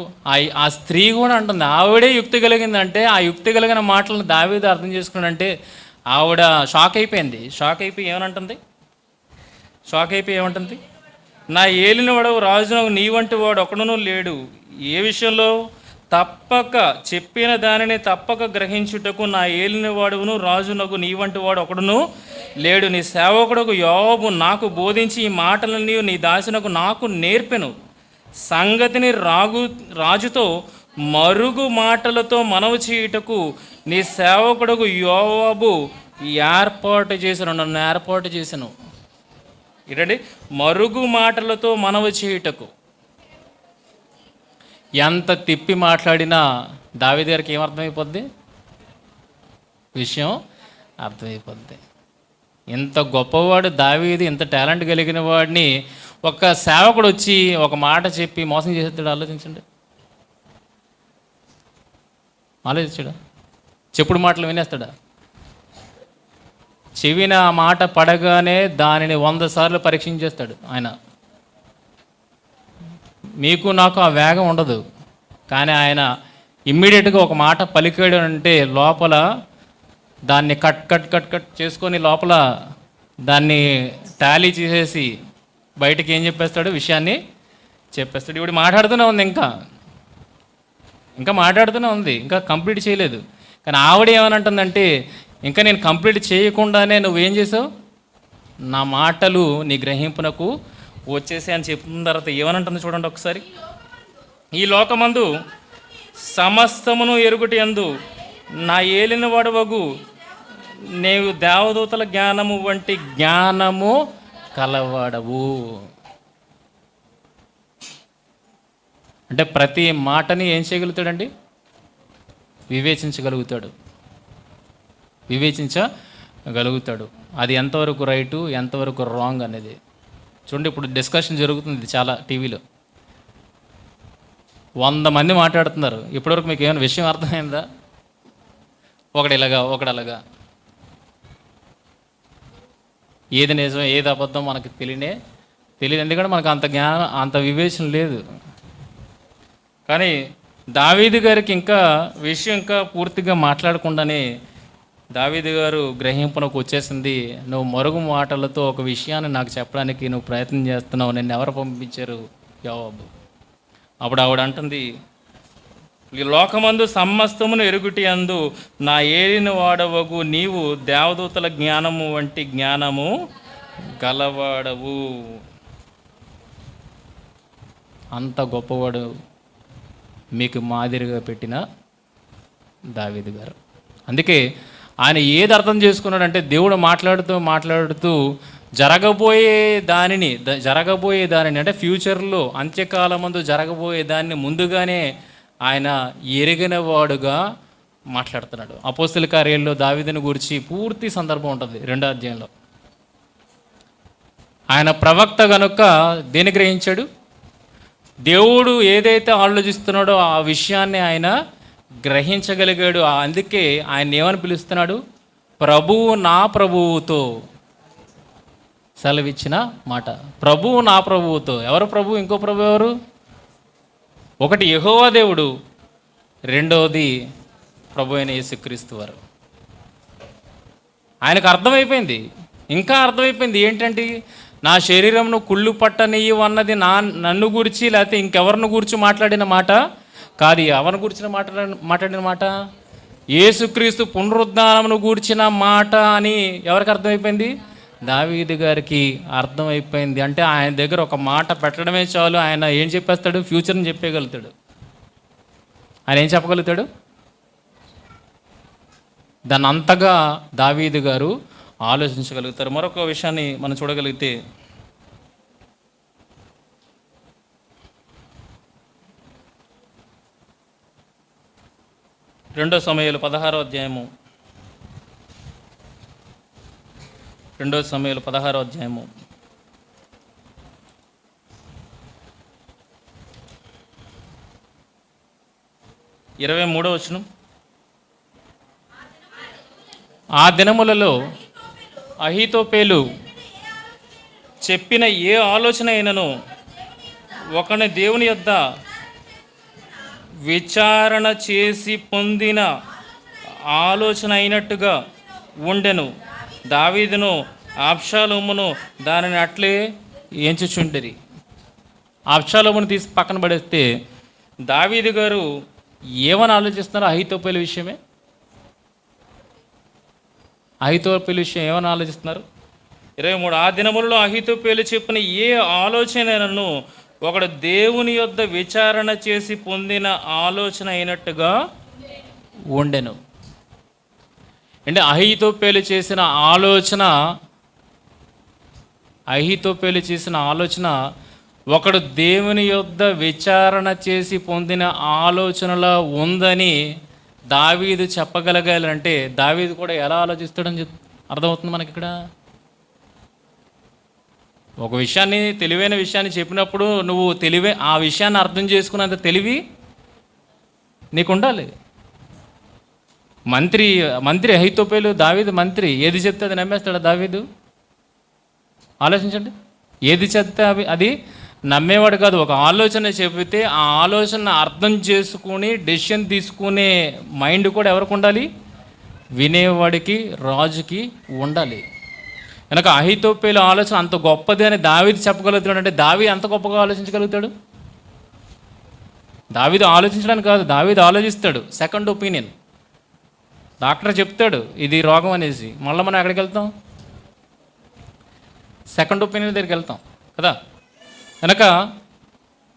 ఆ స్త్రీ కూడా అంటుంది. ఆవిడే యుక్తి కలిగిందంటే ఆ యుక్తి కలిగిన మాటలను దావీదు అర్థం చేసుకున్నాడంటే ఆవిడ షాక్ అయిపోయింది. షాక్ అయిపోయి ఏమంటుంది? నా ఏలిన వాడవు రాజు నీ వంటి వాడు ఒకడునూ లేడు. ఏ విషయంలో? తప్పక చెప్పిన దానిని తప్పక గ్రహించుటకు నా ఏలిన వాడును రాజునకు నీ వంటి వాడు ఒకడును లేడు. నీ సేవకుడుకు యోబు నాకు బోధించి ఈ మాటలని నీ దాసునకు నాకు నేర్పెను. సంగతిని రాజుతో మరుగు మాటలతో మనవి చేయుటకు నీ సేవకుడుకు యోబు నన్ను ఏర్పాటు చేశాను. ఏంటండి? మరుగు మాటలతో మనవి చేయుటకు. ఎంత తిప్పి మాట్లాడినా దావీదు గారికి ఏమర్థమైపోద్ది? విషయం అర్థమైపోద్ది. ఇంత గొప్పవాడు దావీదు, ఇంత టాలెంట్ కలిగిన వాడిని ఒక సేవకుడు వచ్చి ఒక మాట చెప్పి మోసం చేసేస్తాడు. ఆలోచించండి. చెప్పుడు మాటలు వినేస్తాడా? చెవిన ఆ మాట పడగానే దానిని 100 సార్లు పరీక్షించేస్తాడు ఆయన. మీకు నాకు ఆ వేగం ఉండదు, కానీ ఆయన ఇమ్మీడియట్గా ఒక మాట పలికాడు అంటే లోపల దాన్ని కట్ చేసుకొని లోపల దాన్ని టాలీ చేసేసి బయటకి ఏం చెప్పేస్తాడు? విషయాన్ని చెప్పేస్తాడు. ఇప్పుడు మాట్లాడుతూనే ఉంది, ఇంకా మాట్లాడుతూనే ఉంది, ఇంకా కంప్లీట్ చేయలేదు. కానీ ఆవిడ ఏమనంటుందంటే, ఇంకా నేను కంప్లీట్ చేయకుండానే నువ్వేం చేసావు? నా మాటలు నీ గ్రహింపునకు వచ్చేసి అని చెప్పిన తర్వాత ఏమనంటుంది చూడండి ఒకసారి. ఈ లోకమందు సమస్తమును ఎరుగుటి యందు నా ఏలిన వాడవగు నీవు దేవదూతల జ్ఞానము వంటి జ్ఞానము కలవాడవు. అంటే ప్రతి మాటని ఏం చేయగలుగుతాడండి? వివేచించగలుగుతాడు. అది ఎంతవరకు రైటు, ఎంతవరకు రాంగ్ అనేది. చూడండి, ఇప్పుడు డిస్కషన్ జరుగుతుంది చాలా టీవీలో. 100 మంది మాట్లాడుతున్నారు. ఇప్పటివరకు మీకు ఏమైనా విషయం అర్థమైందా? ఒకడు అలాగా ఏది నిజం ఏది అబద్ధం మనకు తెలియదు, ఎందుకంటే మనకు అంత జ్ఞానం అంత వివేచన లేదు. కానీ దావీదు గారికి విషయం ఇంకా పూర్తిగా మాట్లాడకుండానే దావీదు గారు గ్రహింపునకు వచ్చేసింది. నువ్వు మరుగు మాటలతో ఒక విషయాన్ని నాకు చెప్పడానికి నువ్వు ప్రయత్నం చేస్తున్నావు, నిన్ను ఎవరు పంపించారు? యోవాబు. అప్పుడు ఆవిడ అంటుంది, ఈ లోకమందు సమస్తమును ఎరుగుటి అందు నా ఏలిన వాడవగు నీవు దేవదూతల జ్ఞానము వంటి జ్ఞానము గలవాడవు. అంత గొప్పవాడు మీకు మాదిరిగా పెట్టిన దావీదు గారు. అందుకే ఆయన ఏది అర్థం చేసుకున్నాడంటే, దేవుడు మాట్లాడుతూ జరగబోయే దానిని అంటే ఫ్యూచర్లో అంత్యకాలమందు జరగబోయే దాన్ని ముందుగానే ఆయన ఎరిగిన వాడుగా మాట్లాడుతున్నాడు. అపోస్తల కార్యాల్లో దావీదుని గురించి పూర్తి సందర్భం ఉంటుంది 2వ అధ్యాయంలో. ఆయన ప్రవక్త గనుక దేని గ్రహించాడు? దేవుడు ఏదైతే ఆలోచిస్తున్నాడో ఆ విషయాన్ని ఆయన గ్రహించగలిగాడు. అందుకే ఆయన ఏమని పిలుస్తున్నాడు? ప్రభువు నా ప్రభువుతో సెలవిచ్చిన మాట. ప్రభువు నా ప్రభువుతో. ఎవరు ప్రభు? ఇంకో ప్రభు ఎవరు? ఒకటి యెహోవా దేవుడు, రెండవది ప్రభు అయిన యేసుక్రీస్తు వారు. ఆయనకు అర్థమైపోయింది, ఇంకా అర్థమైపోయింది. ఏంటంటే, నా శరీరంను కుళ్ళు పట్టనీయు అన్నది నన్ను గురించి లేకపోతే ఇంకెవరిని గురించి మాట్లాడిన మాట కాదు. ఎవరిని గురించిన మాట్లాడిన మాట? యేసుక్రీస్తు పునరుద్ధానమును గూర్చిన మాట అని ఎవరికి అర్థమైపోయింది? దావీదు గారికి అర్థమైపోయింది. అంటే ఆయన దగ్గర ఒక మాట పెట్టడమే చాలు, ఆయన ఏం చెప్పేస్తాడు? ఫ్యూచర్ని చెప్పగలుగుతాడు. ఆయన ఏం చెప్పగలుగుతాడు? దాన్ని అంతగా దావీదు గారు ఆలోచించగలుగుతారు. మరొక విషయాన్ని మనం చూడగలిగితే, 2 సమూయేలు 16వ అధ్యాయము 2 సమూయేలు 16వ అధ్యాయము 23వ వచనం. ఆ దినములలో అహీతోపేలు చెప్పిన ఏ ఆలోచన అయినను ఒకని దేవుని యొద్ద విచారణ చేసి పొందిన ఆలోచన అయినట్టుగా ఉండెను. దావీదును అబ్షాలోమును దానిని అట్లే ఎంచుచుండిరి. అబ్షాలోమును తీసి పక్కన పడేస్తే దావీదు గారు ఏమని ఆలోచిస్తున్నారో అహీతోపేలు విషయమే. అహీతోపేలు విషయం ఏమని ఆలోచిస్తున్నారు? 23. ఆ దినములలో అహీతోపేలు చెప్పిన ఏ ఆలోచనను ఒకడు దేవుని యొద్ద విచారణ చేసి పొందిన ఆలోచన అయినట్టుగా ఉండెను. అంటే అహీతోపేలు చేసిన ఆలోచన ఒకడు దేవుని యొద్ద విచారణ చేసి పొందిన ఆలోచనలో ఉందని దావీదు చెప్పగలగాలంటే దావీదు కూడా ఎలా ఆలోచిస్తాడని అర్థమవుతుంది మనకి ఇక్కడ. ఒక విషయాన్ని, తెలివైన విషయాన్ని చెప్పినప్పుడు నువ్వు ఆ విషయాన్ని అర్థం చేసుకున్నంత తెలివి నీకు ఉండాలి. మంత్రి అహీతోపేలు దావీదు మంత్రి, ఏది చెప్తే అది నమ్మేస్తాడా దావీదు? ఆలోచించండి. ఏది చెప్తే అది నమ్మేవాడు కాదు. ఒక ఆలోచన చెబితే ఆ ఆలోచన అర్థం చేసుకుని డెసిషన్ తీసుకునే మైండ్ కూడా ఎవరికి ఉండాలి? వినేవాడికి, రాజుకి ఉండాలి. కనుక అహీతోపేలు ఆలోచన అంత గొప్పది అని దావీదు చెప్పగలుగుతాడు. అంటే దావీదు అంత గొప్పగా ఆలోచించగలుగుతాడు? దావీదు ఆలోచించడానికి కాదు, దావీదు ఆలోచిస్తాడు. Second opinion. డాక్టర్ చెప్తాడు ఇది రోగం అనేసి, మళ్ళీ మనం ఎక్కడికి వెళ్తాం? సెకండ్ ఒపీనియన్ దగ్గరికి వెళ్తాం కదా. కనుక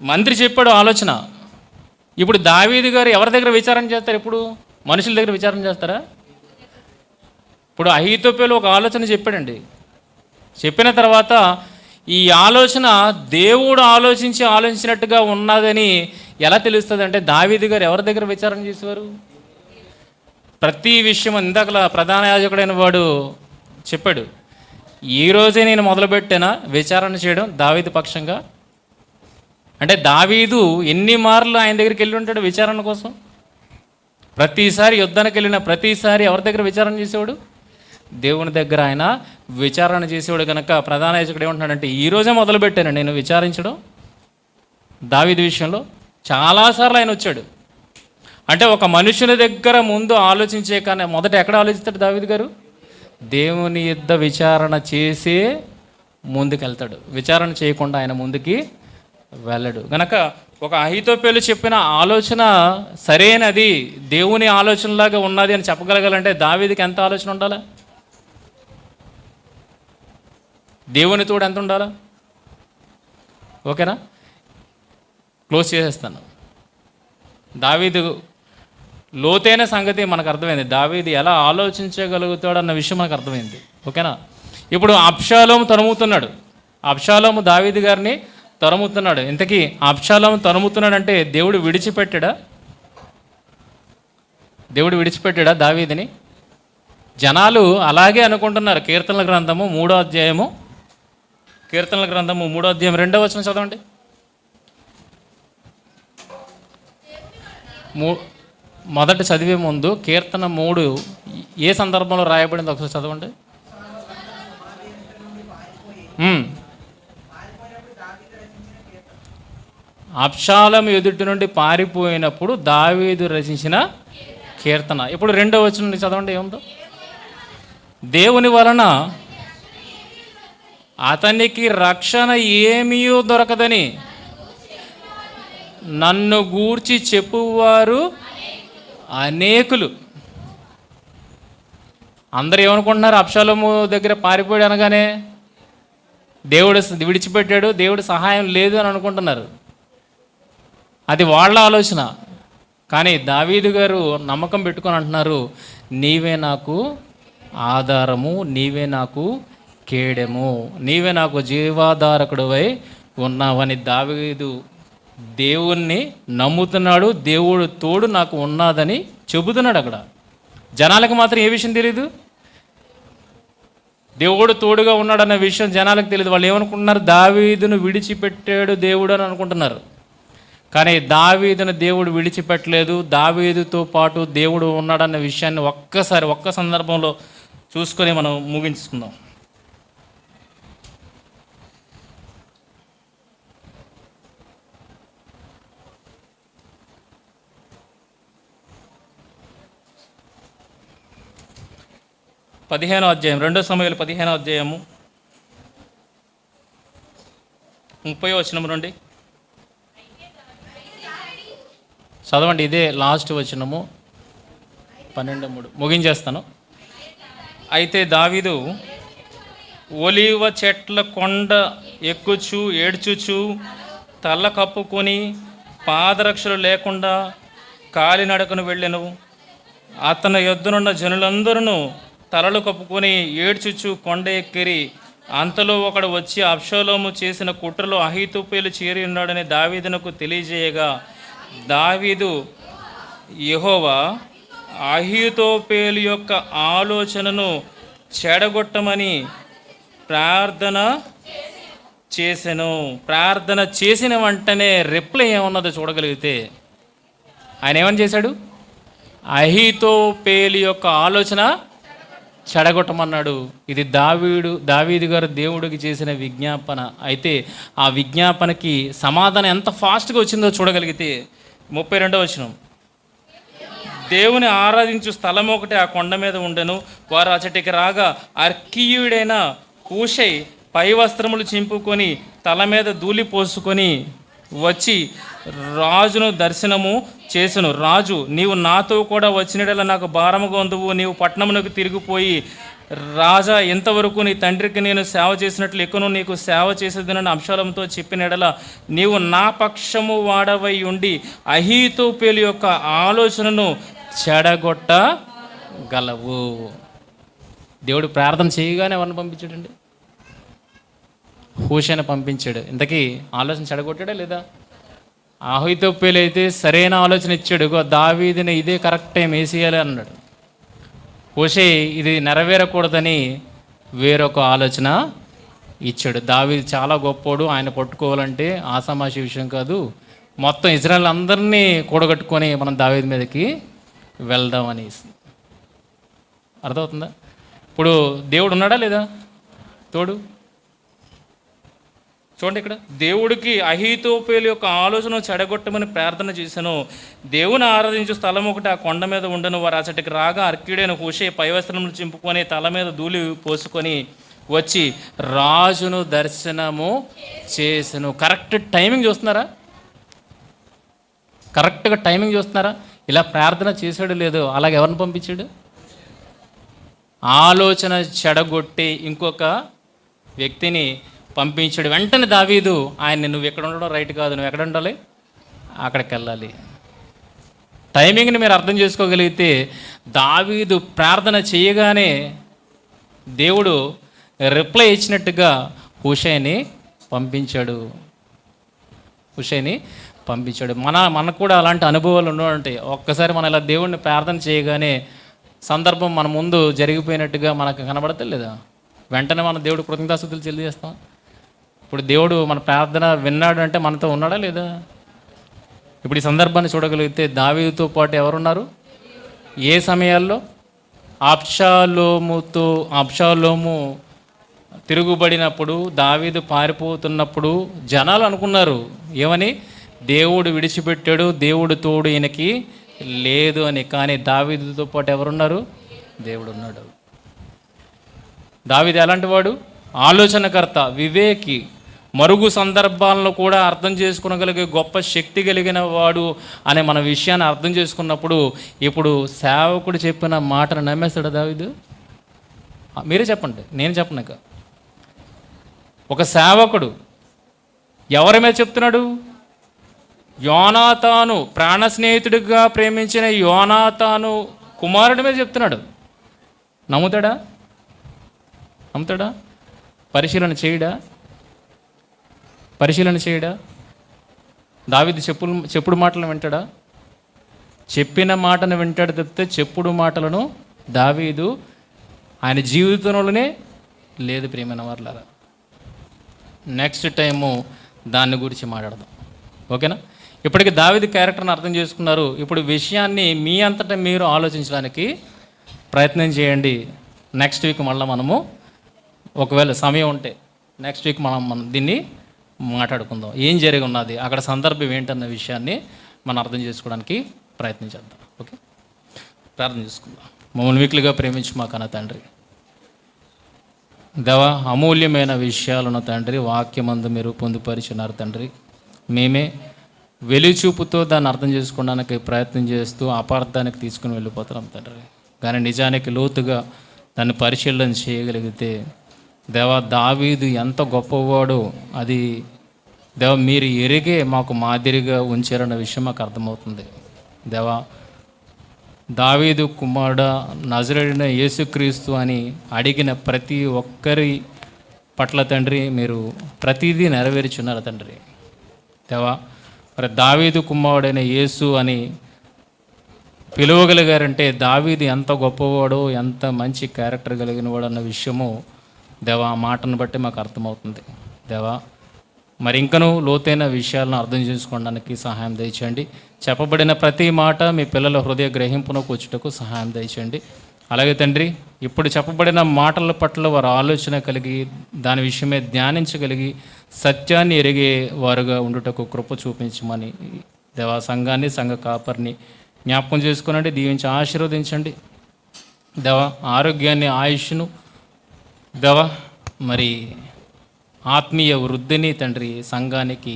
మంత్రి చెప్పాడు ఆలోచన. ఇప్పుడు దావీదు గారు ఎవరి దగ్గర విచారణ చేస్తారు? ఎప్పుడు మనుషుల దగ్గర విచారణ చేస్తారా? ఇప్పుడు అహీతోపేలు ఒక ఆలోచన చెప్పాడండి. చెప్పిన తర్వాత ఈ ఆలోచన దేవుడు ఆలోచించినట్టుగా ఉన్నదని ఎలా తెలుస్తుంది అంటే, దావీదు గారు ఎవరి దగ్గర విచారణ చేసేవారు? ప్రతి విషయం ఇందాకలా ప్రధాన యాజకుడైన వాడు చెప్పాడు, ఈరోజే నేను మొదలుపెట్టానా విచారణ చేయడం దావీదు పక్షంగా. అంటే దావీదు ఎన్ని మార్లు ఆయన దగ్గరికి వెళ్ళి ఉంటాడు విచారణ కోసం? ప్రతిసారి యుద్ధానికి వెళ్ళిన ప్రతిసారి ఎవరి దగ్గర విచారణ చేసేవాడు? దేవుని దగ్గర ఆయన విచారణ చేసేవాడు కనుక ప్రధాన యాజకుడు ఏమంటున్నాడంటే ఈరోజే మొదలుపెట్టాను నేను విచారించడం దావీదు విషయంలో. చాలాసార్లు ఆయన వచ్చాడు. అంటే ఒక మనుషుని దగ్గర ముందు ఆలోచించే కానీ మొదట ఎక్కడ ఆలోచిస్తాడు దావీదు గారు? దేవుని యుద్ధ విచారణ చేసే ముందుకెళ్తాడు. విచారణ చేయకుండా ఆయన ముందుకి వెళ్ళడు. గనక ఒక అహీతోపెలు చెప్పిన ఆలోచన సరైనది, దేవుని ఆలోచనలాగా ఉన్నది అని చెప్పగలగాలంటే దావీదుకి ఎంత ఆలోచన ఉండాలా? దేవుని తోడు ఎంత ఉండాలా? ఓకేనా, క్లోజ్ చేసేస్తాను. దావీదు లోతైన సంగతి మనకు అర్థమైంది. దావీదు ఎలా ఆలోచించగలుగుతాడు అన్న విషయం మనకు అర్థమైంది. ఓకేనా. ఇప్పుడు అబ్షాలోము తరుముతున్నాడు. అబ్షాలోము దావీదు గారిని తరుముతున్నాడు. ఇంతకీ అబ్షాలోము తరుముతున్నాడంటే దేవుడు విడిచిపెట్టాడా? దేవుడు విడిచిపెట్టాడా దావీదుని? జనాలు అలాగే అనుకుంటున్నారు. కీర్తనల గ్రంథము 3వ అధ్యాయము, కీర్తనల గ్రంథము 3వ అధ్యాయం 2వ వచనం చదవండి. మొదట చదివే ముందు కీర్తన 3 ఏ సందర్భంలో రాయబడింది ఒకసారి చదవండి. అబ్షాలోము ఎదుటి నుండి పారిపోయినప్పుడు దావీదు రచించిన కీర్తన. ఇప్పుడు 2వ వచనం నుండి చదవండి ఏముందో. దేవుని వలన అతనికి రక్షణ ఏమీ దొరకదని నన్ను గూర్చి చెప్పువారు అనేకులు. అందరూ ఏమనుకుంటున్నారు? అబ్షాలోము దగ్గర పారిపోయాడు అనగానే దేవుడు విడిచిపెట్టాడు, దేవుడు సహాయం లేదు అని అనుకుంటున్నారు. అది వాళ్ళ ఆలోచన. కానీ దావీదు గారు నమ్మకం పెట్టుకొని అంటున్నారు, నీవే నాకు ఆధారము, నీవే నాకు కేడెము, నీవే నాకు జీవాధారకుడివై ఉన్నావని దావీదు దేవుణ్ణి నమ్ముతున్నాడు. దేవుడు తోడు నాకు ఉన్నదని చెబుతున్నాడు. అక్కడ జనాలకు మాత్రం ఏ విషయం తెలియదు? దేవుడు తోడుగా ఉన్నాడన్న విషయం జనాలకు తెలియదు. వాళ్ళు ఏమనుకుంటున్నారు? దావీదును విడిచిపెట్టాడు దేవుడు అని అనుకుంటున్నారు. కానీ దావీదును దేవుడు విడిచిపెట్టలేదు. దావీదుతో పాటు దేవుడు ఉన్నాడన్న విషయాన్ని ఒక్క సందర్భంలో చూసుకొని మనం ముగించుకుందాం. పదిహేనో అధ్యాయం, 2 సమూయేలు 15వ అధ్యాయము 30వ వచనం నుండి చదవండి. ఇదే లాస్ట్ వచనము 12:3 ముగించేస్తాను. అయితే దావీదు ఒలీవ చెట్ల కొండ ఎక్కుచు ఏడ్చుచు తల్ల కప్పుకొని పాదరక్షలు లేకుండా కాలినడకను వెళ్ళెను. అతని యొద్దనున్న జనులందరూ తలలు కప్పుకొని ఏడ్చుచు కొండ ఎక్కిరి. అంతలో ఒకడు వచ్చి అబ్షాలోము చేసిన కుట్రలో అహీతోపెలు చేరి ఉన్నాడని దావీదునకు తెలియజేయగా దావీదు యెహోవా అహీతోపెలు యొక్క ఆలోచనను చెడగొట్టమని ప్రార్థన చేసెను. ప్రార్థన చేసిన వెంటనే రిప్లై ఏమన్నదో చూడగలిగితే ఆయన ఏమని చేశాడు? అహీతోపెలు యొక్క ఆలోచన చెడగొట్టమన్నాడు. ఇది దావీదు గారు దేవుడికి చేసిన విజ్ఞాపన. అయితే ఆ విజ్ఞాపనకి సమాధానం ఎంత ఫాస్ట్గా వచ్చిందో చూడగలిగితే 32వ వచనం, దేవుని ఆరాధించు స్థలం ఒకటి ఆ కొండ మీద ఉండెను. వారు అచటికి రాగా అర్కీయుడైన హూషై పై వస్త్రములు చింపుకొని తల మీద ధూళి పోసుకొని వచ్చి రాజును దర్శనము చేసెను. రాజు, నీవు నాతో కూడా వచ్చినడలా నాకు భారముగా ఉందువు. నీవు పట్టణమునకు తిరిగిపోయి రాజా, ఇంతవరకు నీ తండ్రికి నేను సేవ చేసినట్లు ఎక్కువ నీకు సేవ చేసేదనని అబ్షాలోముతో చెప్పినడల నీవు నా పక్షము వాడవై ఉండి అహీతోపెలు యొక్క ఆలోచనను చెడగొట్టగలవు. దేవుడు ప్రార్థన చేయగానే ఎవరిని పంపించాడండి? హూషైని పంపించాడు. ఇంతకీ ఆలోచన చెడగొట్టాడా లేదా? అహీతోపెలు అయితే సరైన ఆలోచన ఇచ్చాడు. దావీదుని ఇదే కరెక్ట్ టైం వేసేయాలి అన్నాడు. హూషై ఇది నెరవేరకూడదని వేరొక ఆలోచన ఇచ్చాడు. దావీదు చాలా గొప్పోడు, ఆయన పట్టుకోవాలంటే ఆసామాషి విషయం కాదు, మొత్తం ఇజ్రాయెల్ అందరినీ కూడగట్టుకొని మనం దావీదు మీదకి వెళ్దామని. అర్థమవుతుందా? ఇప్పుడు దేవుడు ఉన్నాడా లేదా తోడు? చూడండి ఇక్కడ, దేవుడికి అహీతోపేలు యొక్క ఆలోచన చెడగొట్టమని ప్రార్థన చేశాను. దేవుని ఆరాధించే స్థలం ఒకటి ఆ కొండ మీద ఉండను. వారు అచ్చటికి రాగా అర్కీడైన హూషే పైవస్త్రములు చింపుకొని తల మీద ధూళి పోసుకొని వచ్చి రాజును దర్శనము చేసెను. కరెక్ట్ టైమింగ్ చూస్తున్నారా? కరెక్ట్గా టైమింగ్ చూస్తున్నారా? ఇలా ప్రార్థన చేశాడు లేదో అలాగే ఎవరిని పంపించాడు? ఆలోచన చెడగొట్టి ఇంకొక వ్యక్తిని పంపించాడు. వెంటనే దావీదు ఆయన్ని, నువ్వు ఎక్కడ ఉండడం రైట్ కాదు, నువ్వు ఎక్కడ ఉండాలి, అక్కడికి వెళ్ళాలి. టైమింగ్ని మీరు అర్థం చేసుకోగలిగితే దావీదు ప్రార్థన చేయగానే దేవుడు రిప్లై ఇచ్చినట్టుగా హూషైని పంపించాడు. మనకు కూడా అలాంటి అనుభవాలు ఉండాలంటే ఒక్కసారి మనం ఇలా దేవుడిని ప్రార్థన చేయగానే సందర్భం మన ముందు జరిగిపోయినట్టుగా మనకు కనబడతా లేదా? వెంటనే మనం దేవుడు కృతజ్ఞతాస్తుతులు చెల్లిస్తాం. ఇప్పుడు దేవుడు మన ప్రార్థన విన్నాడు అంటే మనతో ఉన్నాడా లేదా? ఇప్పుడు ఈ సందర్భాన్ని చూడగలిగితే దావీదుతో పాటు ఎవరున్నారు? ఏ సమయాల్లో? అబ్షాలోము తిరుగుబడినప్పుడు, దావీదు పారిపోతున్నప్పుడు జనాలు అనుకున్నారు ఏమని? దేవుడు విడిచిపెట్టాడు, దేవుడు తోడు ఈయనకి లేదు అని. కానీ దావీదుతో పాటు ఎవరున్నారు? దేవుడు ఉన్నాడు. దావీదు ఎలాంటి వాడు? ఆలోచనకర్త, వివేకి, మరుగు సందర్భాలను కూడా అర్థం చేసుకోగలిగే గొప్ప శక్తి కలిగిన వాడు అనే మన విషయాన్ని అర్థం చేసుకున్నప్పుడు ఇప్పుడు సేవకుడు చెప్పిన మాటను నమ్మేస్తాడు దావీదు? మీరే చెప్పండి, నేను చెప్పనక. ఒక సేవకుడు ఎవరి మీద చెప్తున్నాడు? యోనాతాను, ప్రాణ స్నేహితుడిగా ప్రేమించిన యోనాతాను కుమారుడి మీద చెప్తున్నాడు. నమ్ముతాడా? పరిశీలన చేయడా? దావీదు చెప్పుడు మాటలను వింటాడా? చెప్పిన మాటను వింటాడు తప్పితే చెప్పుడు మాటలను దావీదు ఆయన జీవితంలోనే లేదు. ప్రియమైన వారలారా, నెక్స్ట్ టైము దాని గురించి మాట్లాడదాం, ఓకేనా? ఇప్పటికి దావీదు క్యారెక్టర్ని అర్థం చేసుకున్నారు. ఇప్పుడు విషయాన్ని మీ అంతటా మీరు ఆలోచించడానికి ప్రయత్నం చేయండి. నెక్స్ట్ వీక్ మళ్ళీ మనము, ఒకవేళ సమయం ఉంటే నెక్స్ట్ వీక్ మనం దీన్ని మాట్లాడుకుందాం. ఏం జరిగి ఉన్నది, అక్కడ సందర్భం ఏంటన్న విషయాన్ని మనం అర్థం చేసుకోవడానికి ప్రయత్నం చేద్దాం. ఓకే, ప్రార్థన చేసుకుందాం. మమ్మల్ని వీక్లీగా ప్రేమించి మా కన్న తండ్రి, దేవ, అమూల్యమైన విషయాలను తండ్రి వాక్యమందు మీరు పొందుపరిచినారు తండ్రి. మేమే వెలిచూపుతో దాన్ని అర్థం చేసుకోవడానికి ప్రయత్నం చేస్తూ అపార్థానికి తీసుకుని వెళ్ళిపోతున్నాం తండ్రి. కానీ నిజానికి లోతుగా దాన్ని పరిశీలన చేయగలిగితే దేవ, దావీదు ఎంత గొప్పవాడో అది దేవ మీరు ఎరిగే మాకు మాదిరిగా ఉంచారన్న విషయం మాకు అర్థమవుతుంది. దేవ, దావీదు కుమారుడ నజరేయుడైన యేసుక్రీస్తు అని అడిగిన ప్రతి ఒక్కరి పట్ల తండ్రి మీరు ప్రతిదీ నెరవేర్చున్నారు తండ్రి. దేవా, మరి దావీదు కుమారుడైన యేసు అని పిలువగలిగారంటే దావీదు ఎంత గొప్పవాడో, ఎంత మంచి క్యారెక్టర్ కలిగిన వాడు అన్న విషయము దేవా ఆ మాటను బట్టి మాకు అర్థమవుతుంది. దేవా, మరి ఇంకనూ లోతైన విషయాలను అర్థం చేసుకోవడానికి సహాయం దయచేయండి. చెప్పబడిన ప్రతి మాట మీ పిల్లల హృదయ గ్రహింపునకు వచ్చుటకు సహాయం దయచేయండి. అలాగే తండ్రి, ఇప్పుడు చెప్పబడిన మాటల పట్ల వారు ఆలోచన కలిగి దాని విషయమే ధ్యానించగలిగి సత్యాన్ని ఎరిగే వారుగా ఉండుటకు కృప చూపించమని దేవా సంఘాన్ని, సంఘ కాపరిని జ్ఞాపకం చేసుకునండి, దీవించి ఆశీర్వదించండి. దేవా, ఆరోగ్యాన్ని, ఆయుష్ను దేవా, మరి ఆత్మీయ వృద్ధిని తండ్రి సంఘానికి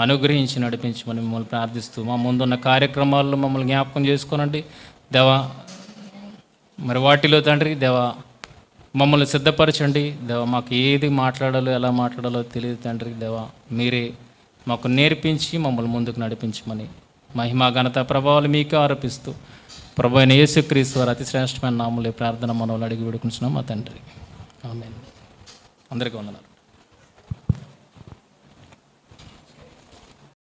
అనుగ్రహించి నడిపించమని మిమ్మల్ని ప్రార్థిస్తూ మా ముందున్న కార్యక్రమాల్లో మమ్మల్ని జ్ఞాపకం చేసుకోనండి దేవా. మరి వాటిలో తండ్రి దేవా మమ్మల్ని సిద్ధపరచండి దేవా. మాకు ఏది మాట్లాడాలో, ఎలా మాట్లాడాలో తెలియదు తండ్రి దేవా. మీరే మాకు నేర్పించి మమ్మల్ని ముందుకు నడిపించమని మహిమా ఘనత ప్రభావాలు మీకు ఆరోపిస్తూ ప్రభు అయిన యేసుక్రీస్తు వారి అతి శ్రేష్టమైన నామములో ప్రార్థన మనల్ని అడిగి వేడుకుంటున్నాం మా తండ్రి. ఆమేన్. అందరికీ వందనాలు.